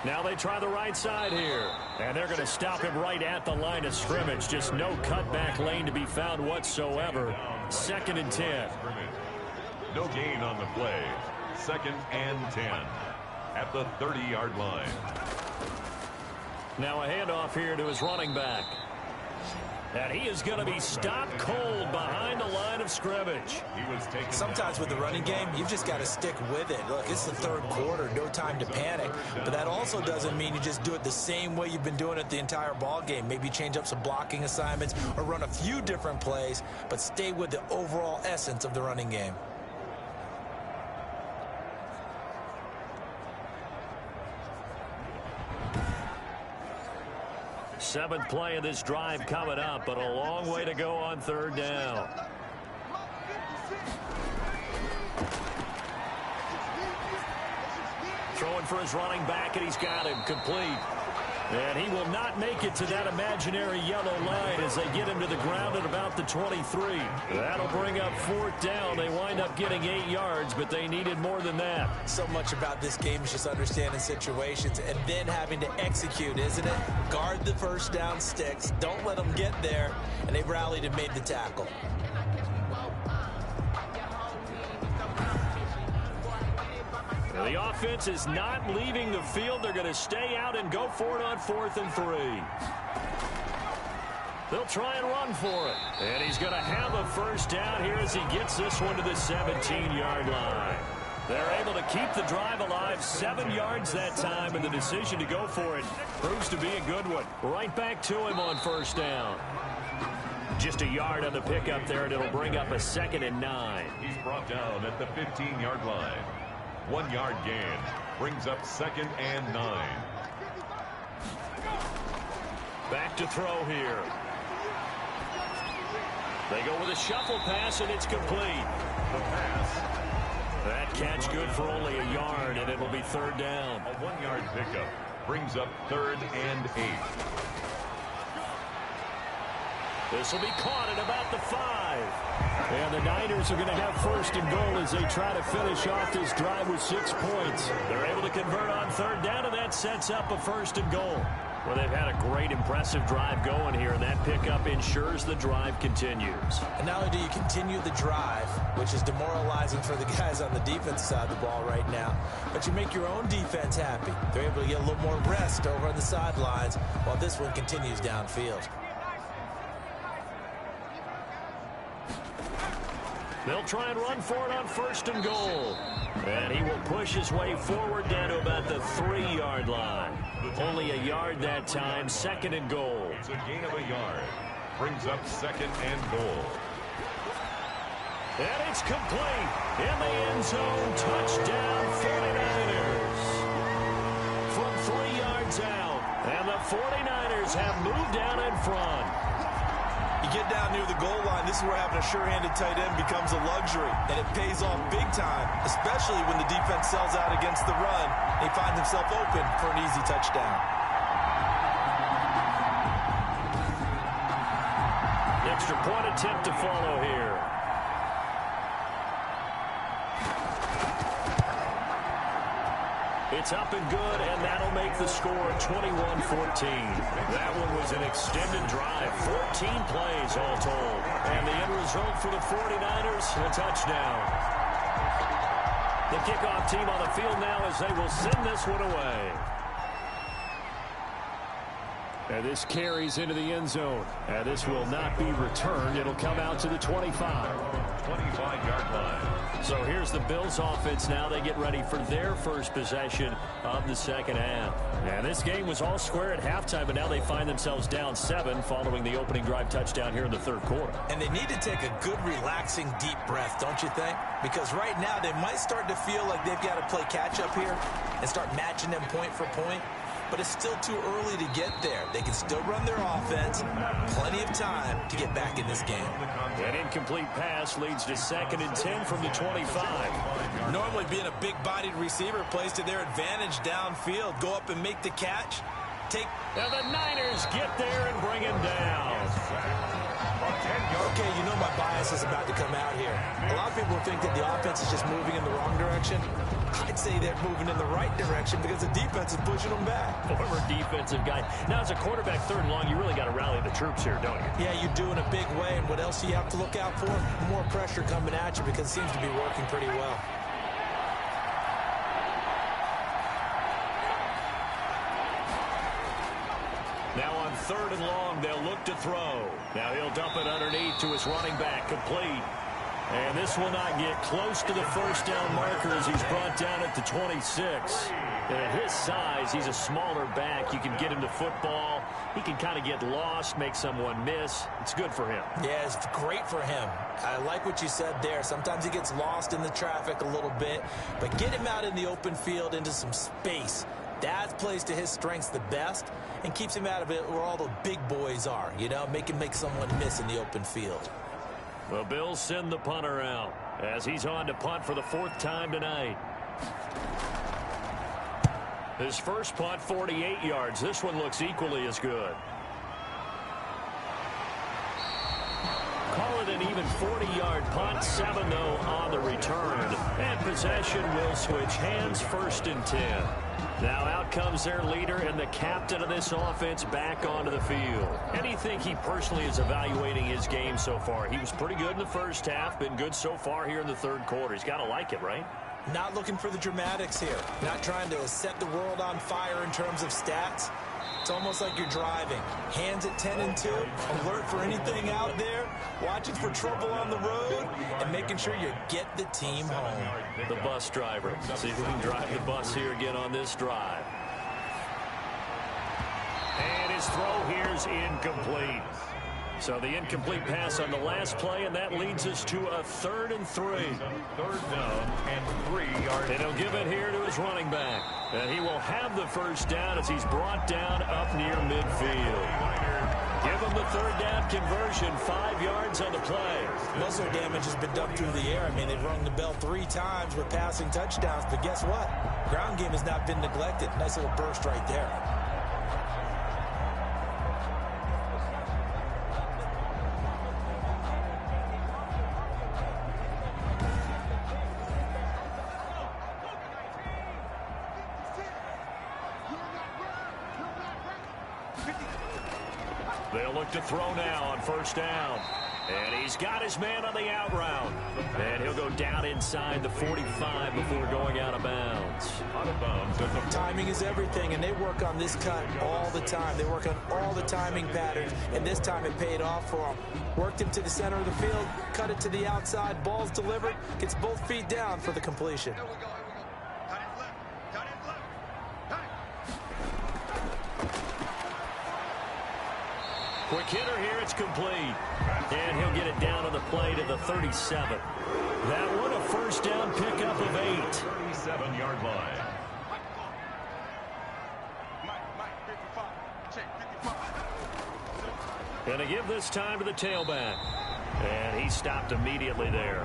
Now they try the right side here. And they're going to stop him right at the line of scrimmage. Just no cutback lane to be found whatsoever. 2nd and 10. No gain on the play. 2nd and 10 at the 30-yard line. Now a handoff here to his running back. And he is going to be stopped cold behind the line of scrimmage. Sometimes with the running game, you've just got to stick with it. Look, it's the third quarter, no time to panic. But that also doesn't mean you just do it the same way you've been doing it the entire ball game. Maybe change up some blocking assignments or run a few different plays, but stay with the overall essence of the running game. Seventh play of this drive coming up, but a long way to go on third down. Throwing for his running back, and he's got him complete. And he will not make it to that imaginary yellow line as they get him to the ground at about the 23. That'll bring up fourth down. They wind up getting 8 yards, but they needed more than that. So much about this game is just understanding situations and then having to execute, isn't it? Guard the first down sticks. Don't let them get there. And they rallied and made the tackle. The offense is not leaving the field. They're going to stay out and go for it on 4th and 3. They'll try and run for it. And he's going to have a first down here as he gets this one to the 17-yard line. They're able to keep the drive alive, 7 yards that time, and the decision to go for it proves to be a good one. Right back to him on first down. Just a yard on the pickup there, and it'll bring up a 2nd and 9. He's brought down at the 15-yard line. 1 yard gain brings up 2nd and 9. Back to throw here. They go with a shuffle pass, and it's complete. The pass. That catch good for only a yard, and it'll be third down. A 1 yard pickup brings up 3rd and 8. This will be caught at about the 5. And the Niners are going to have 1st and goal as they try to finish off this drive with 6 points. They're able to convert on third down, and that sets up a 1st and goal. Well, they've had a great, impressive drive going here, and that pickup ensures the drive continues. And not only do you continue the drive, which is demoralizing for the guys on the defense side of the ball right now, but you make your own defense happy. They're able to get a little more rest over on the sidelines while this one continues downfield. They'll try and run for it on 1st and goal. And he will push his way forward down to about the 3-yard line. Only a yard that time, 2nd and goal. It's a gain of a yard. Brings up 2nd and goal. And it's complete. In the end zone, touchdown 49ers. From 3 yards out. And the 49ers have moved down in front. You get down near the goal line, this is where having a sure-handed tight end becomes a luxury, and it pays off big time, especially when the defense sells out against the run, and he finds himself open for an easy touchdown. Extra point attempt to follow here. It's up and good, and that'll make the score 21-14. That one was an extended drive, 14 plays all told. And the end result for the 49ers, a touchdown. The kickoff team on the field now as they will send this one away. And this carries into the end zone. And this will not be returned. It'll come out to the 25. 25-yard line. So here's the Bills offense now. They get ready for their first possession of the second half. And this game was all square at halftime, but now they find themselves down 7 following the opening drive touchdown here in the third quarter. And they need to take a good, relaxing, deep breath, don't you think? Because right now they might start to feel like they've got to play catch-up here and start matching them point for point. But it's still too early to get there. They can still run their offense. Plenty of time to get back in this game. An incomplete pass leads to 2nd and 10 from the 25. Normally being a big-bodied receiver plays to their advantage downfield. Go up and make the catch. And the Niners get there and bring him down. Okay, you know my bias is about to come out here. A lot of people think that the offense is just moving in the wrong direction. I'd say they're moving in the right direction because the defense is pushing them back. Former defensive guy. Now, as a quarterback, 3rd and long, you really got to rally the troops here, don't you? Yeah, you do in a big way. And what else do you have to look out for? More pressure coming at you because it seems to be working pretty well. Now on 3rd and long. They'll look to throw. Now he'll dump it underneath to his running back, complete. And this will not get close to the first down marker as he's brought down at the 26. And at his size, he's a smaller back. You can get him to football. He can kind of get lost, make someone miss. It's good for him. Yeah, it's great for him. I like what you said there. Sometimes he gets lost in the traffic a little bit, but get him out in the open field into some space. That plays to his strengths the best and keeps him out of it where all the big boys are, you know, make him make someone miss in the open field. The Bills send the punter out as he's on to punt for the 4th time tonight. His first punt, 48 yards. This one looks equally as good. Call it an even 40-yard punt, 7 though on the return. And possession will switch hands, 1st and 10. Now out comes their leader and the captain of this offense back onto the field. And you think he personally is evaluating his game so far? He was pretty good in the first half, been good so far here in the 3rd quarter. He's got to like it, right? Not looking for the dramatics here. Not trying to set the world on fire in terms of stats. It's almost like you're driving. Hands at 10 and 2, alert for anything out there, watching for trouble on the road, and making sure you get the team home. The bus driver. See if we can drive the bus here again on this drive. And his throw here's incomplete. So the incomplete pass on the last play, and that leads us to a 3rd and 3. 3rd down and 3 yards. And he'll give it here to his running back. And he will have the first down as he's brought down up near midfield. Give him the 3rd down conversion, 5 yards on the play. Most of their damage has been done through the air. I mean, they've rung the bell 3 times with passing touchdowns, but guess what? Ground game has not been neglected. Nice little burst right there. They'll look to throw now on 1st down. And he's got his man on the out route. And he'll go down inside the 45 before going out of bounds. Out of bounds. Timing is everything, and they work on this cut all the time. They work on all the timing patterns, and this time it paid off for him. Worked him to the center of the field, cut it to the outside, ball's delivered, gets both feet down for the completion. Quick hitter here, it's complete. And he'll get it down on the play to the 37. That one a 1st down pickup of 8. 37-yard line. Going to give this time to the tailback. And he stopped immediately there.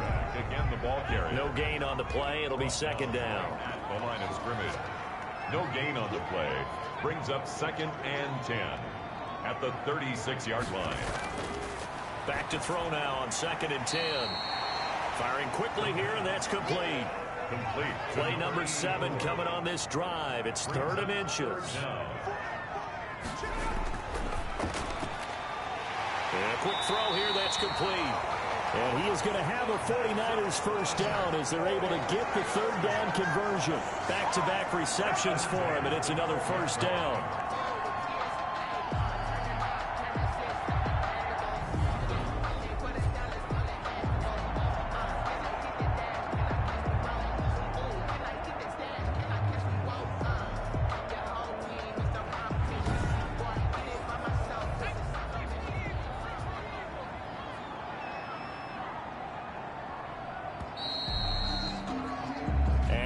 Again, the ball carrier. No gain on the play. It'll be 2nd down. At the line of scrimmage. No gain on the play. Brings up 2nd and 10. At the 36-yard line. Back to throw now on 2nd and 10. Firing quickly here, and that's complete. Complete. Play number 7 coming on this drive. It's 3rd and inches. And a quick throw here, that's complete. And he is going to have a 49ers first down as they're able to get the 3rd down conversion. Back-to-back receptions for him, and it's another 1st down.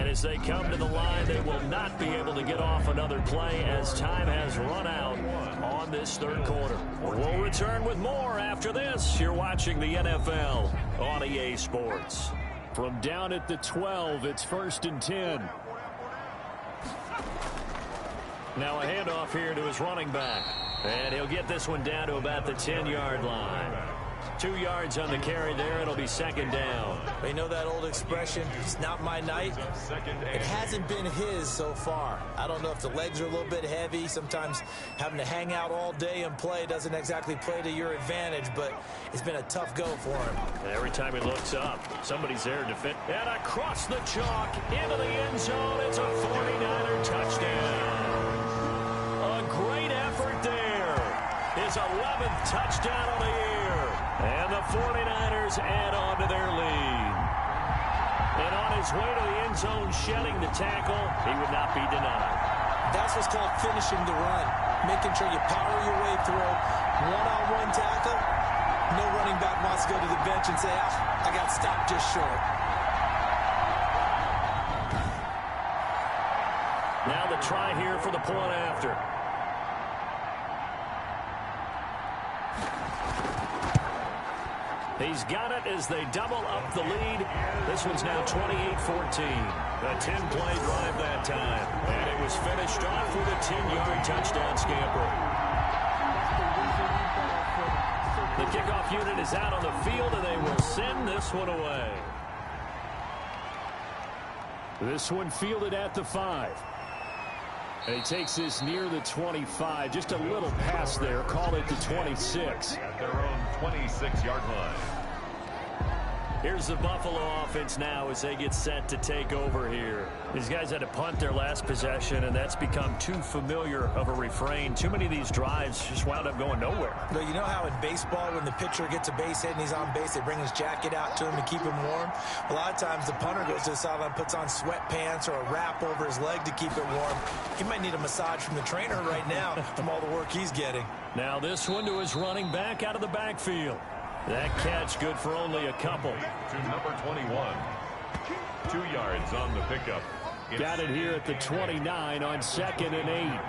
As they come to the line, they will not be able to get off another play as time has run out on this 3rd quarter. We'll return with more after this. You're watching the NFL on EA Sports. From down at the 12, it's 1st and 10. Now a handoff here to his running back. And he'll get this one down to about the 10-yard line. 2 yards on the carry there. It'll be 2nd down. You know that old expression, it's not my night? It hasn't been his so far. I don't know if the legs are a little bit heavy. Sometimes having to hang out all day and play doesn't exactly play to your advantage, but it's been a tough go for him. Every time he looks up, somebody's there to defend. And across the chalk, into the end zone. It's a 49er touchdown. A great effort there. his 11th touchdown of the year. And the 49ers add on to their lead. And on his way to the end zone, shedding the tackle, he would not be denied. That's what's called finishing the run. Making sure you power your way through. One-on-one tackle. No running back wants to go to the bench and say, I got stopped just short. Now the try here for the point after. He's got it as they double up the lead. This one's now 28-14. A 10-play drive that time. And it was finished off with a 10-yard touchdown scamper. The kickoff unit is out on the field, and they will send this one away. This one fielded at the 5. And he takes this near the 25. Just a little pass there. Call it the 26. At their own 26-yard line. Here's the Buffalo offense now as they get set to take over here. These guys had to punt their last possession, and that's become too familiar of a refrain. Too many of these drives just wound up going nowhere. But you know how in baseball, when the pitcher gets a base hit and he's on base, they bring his jacket out to him to keep him warm? A lot of times the punter goes to the sideline, puts on sweatpants or a wrap over his leg to keep it warm. He might need a massage from the trainer right now from all the work he's getting. Now this one to his running back out of the backfield. That catch good for only a couple. To number 21. 2 yards on the pickup. Got it here at the 29 on 2nd and 8.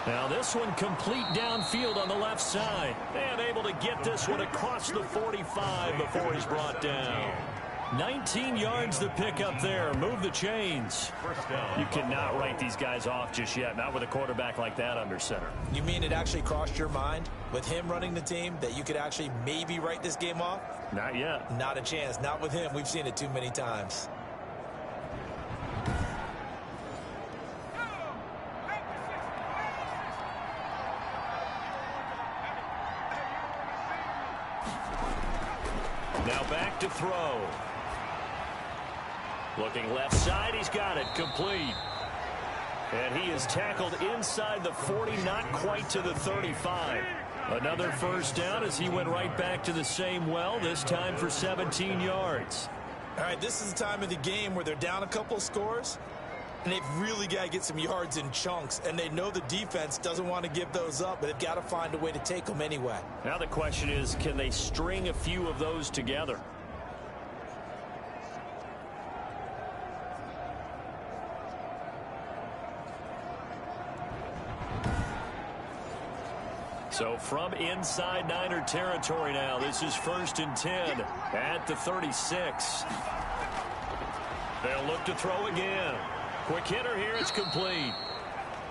Now this one complete downfield on the left side. And able to get this one across the 45 before he's brought down. 19 yards to pick up there. Move the chains. You cannot write these guys off just yet. Not with a quarterback like that under center. You mean it actually crossed your mind with him running the team that you could actually maybe write this game off? Not yet. Not a chance. Not with him. We've seen it too many times. Now back to throw. Looking left side, he's got it, complete. And he is tackled inside the 40, not quite to the 35. Another first down as he went right back to the same well, this time for 17 yards. All right, this is the time of the game where they're down a couple of scores, and they've really got to get some yards in chunks, and they know the defense doesn't want to give those up, but they've got to find a way to take them anyway. Now the question is, can they string a few of those together? So from inside Niner territory now, this is 1st and 10 at the 36. They'll look to throw again. Quick hitter here, it's complete.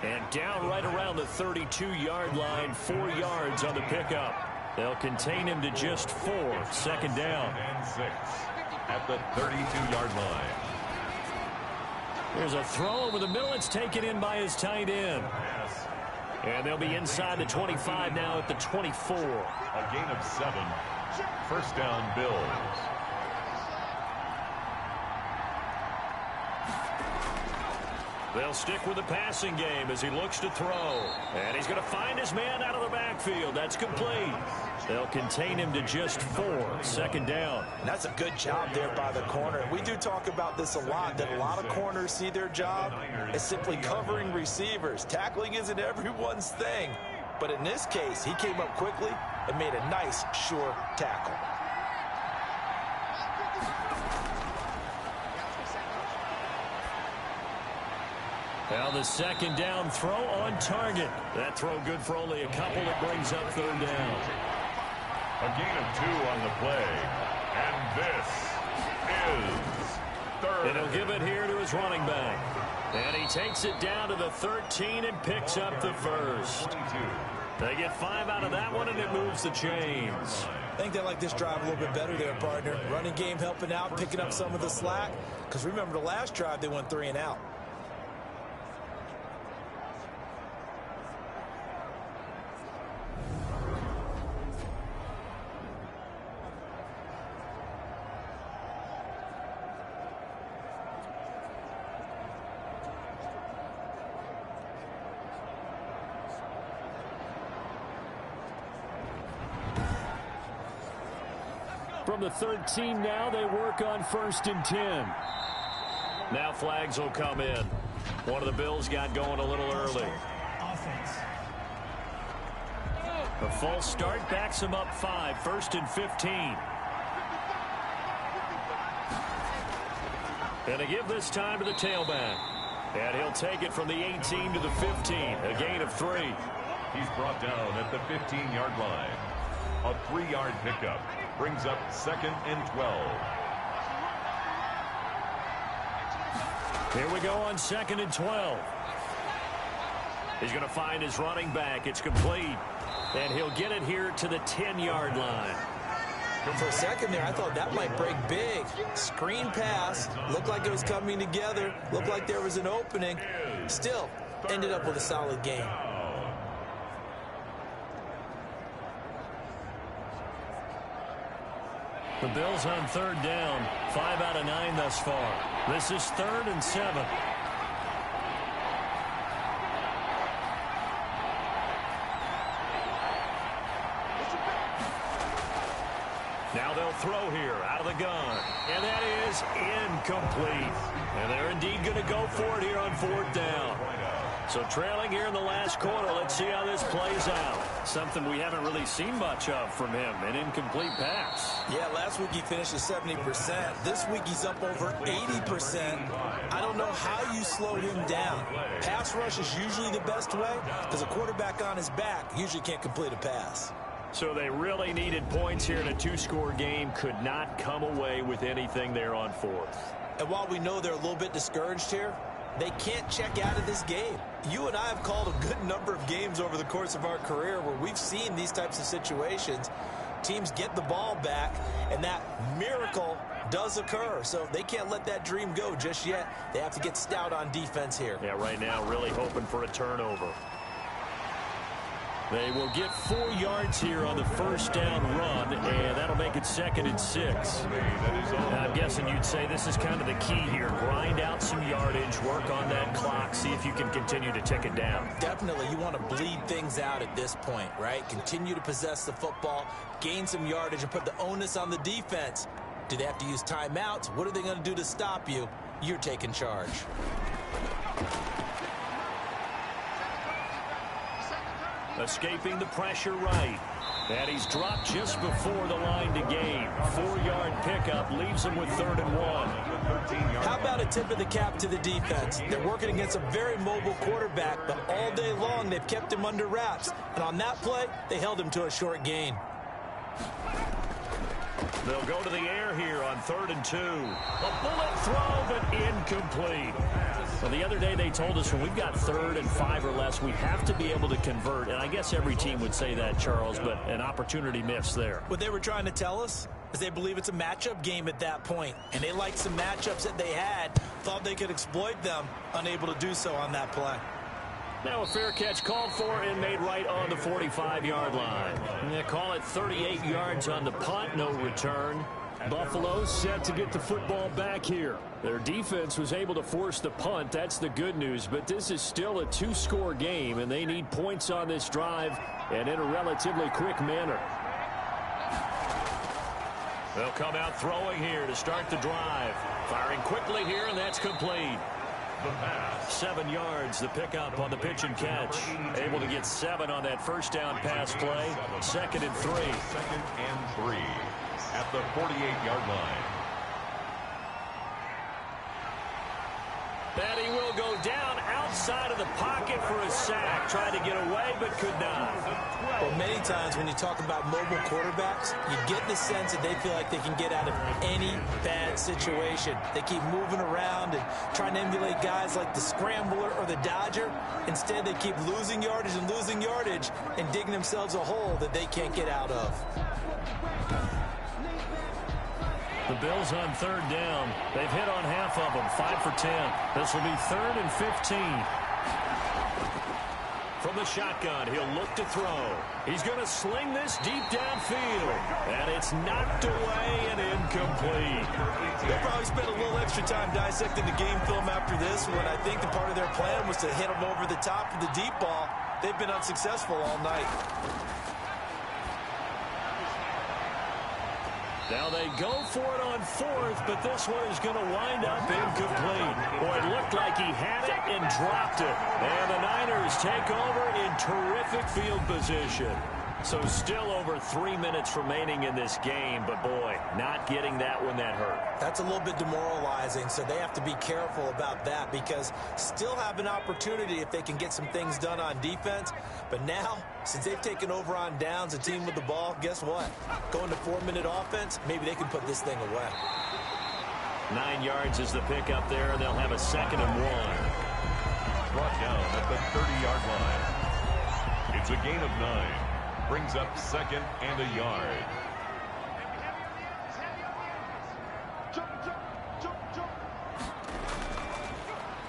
And down right around the 32-yard line, 4 yards on the pickup. They'll contain him to just 4, 2nd down. And 6 at the 32-yard line. There's a throw over the middle. It's taken in by his tight end. And they'll be inside the 25 now at the 24. A gain of 7. First down, Bills. They'll stick with the passing game as he looks to throw. And he's going to find his man out of the backfield. That's complete. They'll contain him to just 4, 2nd down. And that's a good job there by the corner. We do talk about this a lot, that a lot of corners see their job as simply covering receivers. Tackling isn't everyone's thing. But in this case, he came up quickly and made a nice, sure tackle. Now the 2nd down throw on target. That throw good for only a couple. It brings up 3rd down. A gain of 2 on the play. And this is 3rd. And he'll give it here to his running back. And he takes it down to the 13 and picks up the first. 22. They get 5 out of that one, and it moves the chains. I think they like this drive a little bit better there, partner. Running game helping out, picking up some of the slack. Because remember, the last drive, they went 3 and out. from the 13 now. They work on 1st and 10. Now flags will come in. One of the Bills got going a little early. Offense. A false start backs him up 5. 1st and 15. And a give this time to the tailback. And he'll take it from the 18 to the 15. A gain of 3. He's brought down at the 15-yard line. A 3-yard pickup brings up 2nd and 12. Here we go on 2nd and 12. He's going to find his running back. It's complete. And he'll get it here to the 10-yard line. For a second there, I thought that might break big. Screen pass. Looked like it was coming together. Looked like there was an opening. Still, ended up with a solid game. The Bills on 3rd down. 5 out of 9 thus far. This is 3rd and 7. Now they'll throw here out of the gun. And that is incomplete. And they're indeed going to go for it here on 4th down. So trailing here in the last quarter. Let's see how this plays out. Something we haven't really seen much of from him. An incomplete pass. Yeah, last week he finished at 70%. This week he's up over 80%. I don't know how you slow him down. Pass rush is usually the best way because a quarterback on his back usually can't complete a pass. So they really needed points here in a 2-score game. Could not come away with anything there on 4th. And while we know they're a little bit discouraged here, they can't check out of this game. You and I have called a good number of games over the course of our career where we've seen these types of situations. Teams get the ball back, and that miracle does occur. So they can't let that dream go just yet. They have to get stout on defense here. Yeah, right now really hoping for a turnover. They will get 4 yards here on the 1st down run, and that'll make it 2nd and 6. I'm guessing you'd say this is kind of the key here. Grind out some yardage, work on that clock, see if you can continue to tick it down. Definitely, you want to bleed things out at this point, right? Continue to possess the football, gain some yardage, and put the onus on the defense. Do they have to use timeouts? What are they going to do to stop you? You're taking charge. Escaping the pressure right. And he's dropped just before the line to gain. 4-yard pickup leaves him with 3rd and 1. How about a tip of the cap to the defense? They're working against a very mobile quarterback, but all day long they've kept him under wraps. And on that play, they held him to a short gain. They'll go to the air here on 3rd and 2. A bullet throw, but incomplete. Well, the other day they told us when we've got 3rd and 5 or less, we have to be able to convert. And I guess every team would say that, Charles, but an opportunity missed there. What they were trying to tell us is they believe it's a matchup game at that point. And they liked some matchups that they had, thought they could exploit them, unable to do so on that play. Now a fair catch called for and made right on the 45-yard line. And they call it 38 yards on the punt, no return. Buffalo set to get the football back here. Their defense was able to force the punt. That's the good news. But this is still a 2-score game, and they need points on this drive and in a relatively quick manner. They'll come out throwing here to start the drive. Firing quickly here, and that's complete. 7 yards, the pickup on the pitch and catch. Able to get 7 on that 1st down pass play. 2nd and 3. 2nd and 3 at the 48-yard line. And he will go down outside of the pocket for a sack. Tried to get away, but could not. Well, many times when you talk about mobile quarterbacks, you get the sense that they feel like they can get out of any bad situation. They keep moving around and trying to emulate guys like the scrambler or the dodger. Instead, they keep losing yardage and digging themselves a hole that they can't get out of. The Bills on 3rd down. They've hit on half of them, 5 for 10. This will be 3rd and 15. From the shotgun, he'll look to throw. He's going to sling this deep downfield. And it's knocked away and incomplete. They'll probably spend a little extra time dissecting the game film after this when I think the part of their plan was to hit them over the top of the deep ball. They've been unsuccessful all night. Now they go for it on fourth, but this one is going to wind up incomplete. Boy, it looked like he had it and dropped it. And the Niners take over in terrific field position. So still over 3 minutes remaining in this game, but boy, not getting that one that hurt. That's a little bit demoralizing, so they have to be careful about that because still have an opportunity if they can get some things done on defense. But now, since they've taken over on downs, a team with the ball, guess what? Going to 4-minute offense, maybe they can put this thing away. 9 yards is the pickup there, and they'll have a 2nd and 1. Brought down at the 30-yard line. It's a gain of 9. Brings up 2nd and a yard.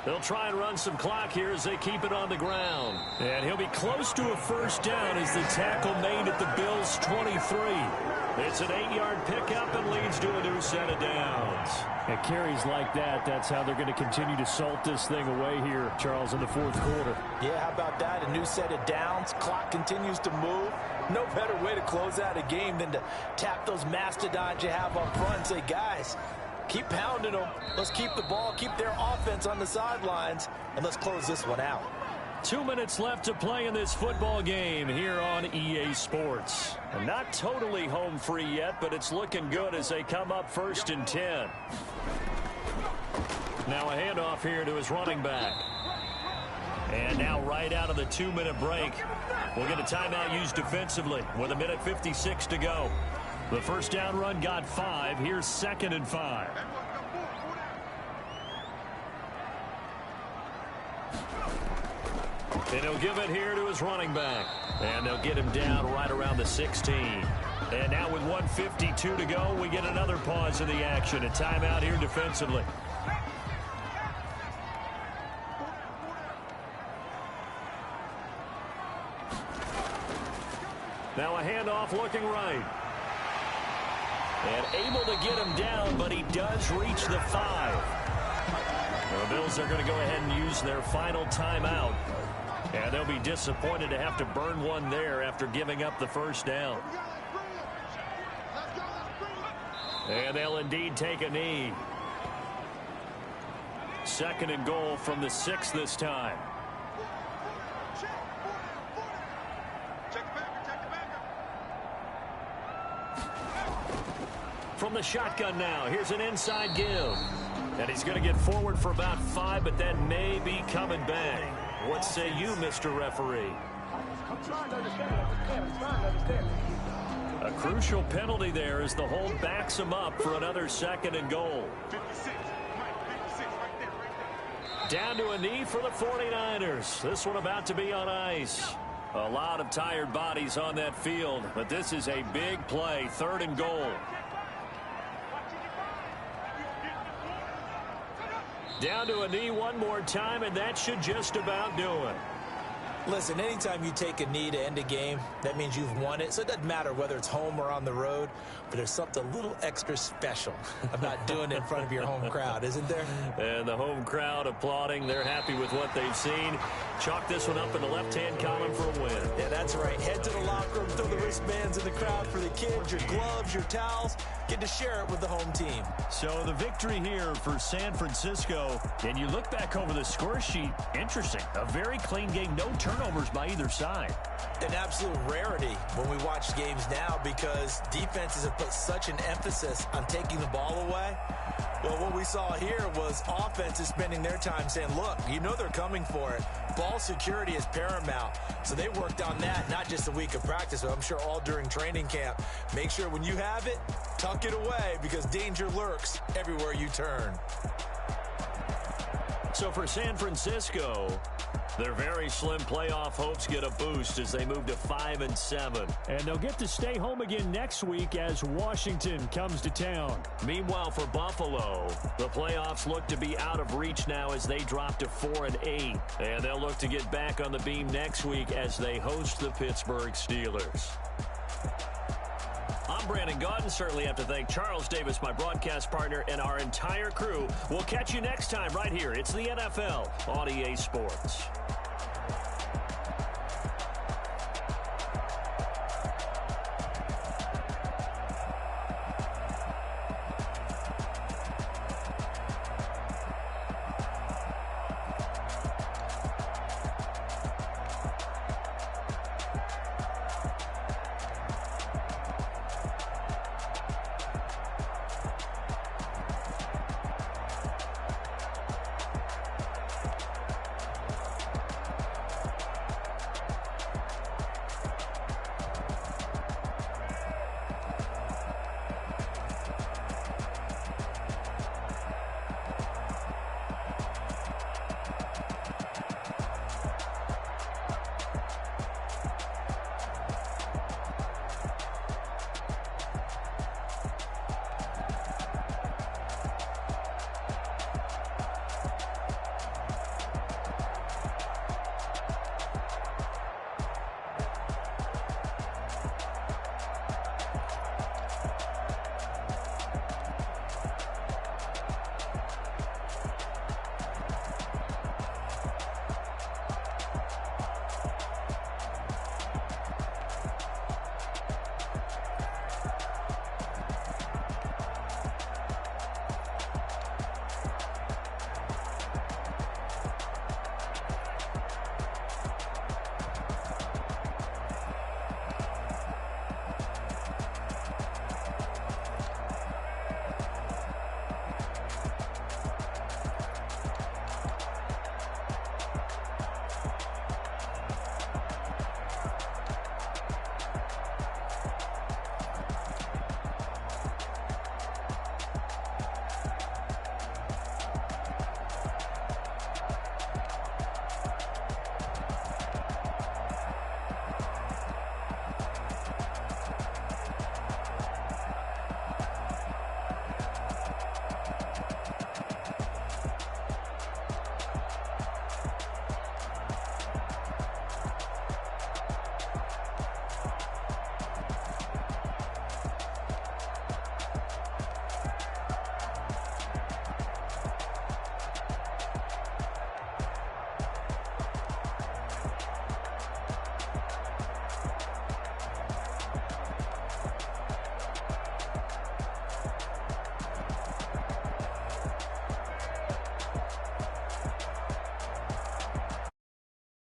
They'll try and run some clock here as they keep it on the ground. And he'll be close to a first down as the tackle made at the Bills' 23. It's an 8-yard pickup and leads to a new set of downs. At carries like that, that's how they're going to continue to salt this thing away here, Charles, in the fourth quarter. Yeah, how about that? A new set of downs. Clock continues to move. No better way to close out a game than to tap those mastodons you have up front and say, guys, keep pounding them. Let's keep the ball, keep their offense on the sidelines, and let's close this one out. 2 minutes left to play in this football game here on EA Sports. And not totally home free yet, but it's looking good as they come up 1st and 10. Now a handoff here to his running back. And now right out of the 2-minute break, we'll get a timeout used defensively with 1:56 to go. The first down run got 5. Here's 2nd and 5. And he'll give it here to his running back. And they'll get him down right around the 16. And now with 1:52 to go, we get another pause in the action. A timeout here defensively. Now a handoff looking right. And able to get him down, but he does reach the 5. The Bills are going to go ahead and use their final timeout. And they'll be disappointed to have to burn one there after giving up the first down. And they'll indeed take a knee. 2nd and goal from the 6 this time. From the shotgun now, here's an inside give. And he's going to get forward for about 5, but then may be coming back. What say you, Mr. Referee? A crucial penalty there as the hold backs him up for another 2nd and goal. Down to a knee for the 49ers. This one about to be on ice. A lot of tired bodies on that field, but this is a big play, 3rd and goal. Down to a knee one more time, and that should just about do it. Listen, anytime you take a knee to end a game, that means you've won it. So it doesn't matter whether it's home or on the road, but there's something a little extra special about doing it in front of your home crowd, isn't there? And the home crowd applauding. They're happy with what they've seen. Chalk this one up in the left-hand column for a win. Yeah, that's right. Head to the locker room, throw the wristbands in the crowd for the kids, your gloves, your towels. Get to share it with the home team. So the victory here for San Francisco. And you look back over the score sheet, interesting. A very clean game, no turnovers by either side. An absolute rarity when we watch games now because defenses have put such an emphasis on taking the ball away. Well, what we saw here was offenses spending their time saying, look, you know they're coming for it. Ball security is paramount. So they worked on that, not just a week of practice, but I'm sure all during training camp. Make sure when you have it, tuck it away because danger lurks everywhere you turn. So for San Francisco, their very slim playoff hopes get a boost as they move to 5-7. And they'll get to stay home again next week as Washington comes to town. Meanwhile, for Buffalo, the playoffs look to be out of reach now as they drop to 4-8. And they'll look to get back on the beam next week as they host the Pittsburgh Steelers. I'm Brandon Gaudin. Certainly have to thank Charles Davis, my broadcast partner, and our entire crew. We'll catch you next time right here. It's the NFL on EA Sports.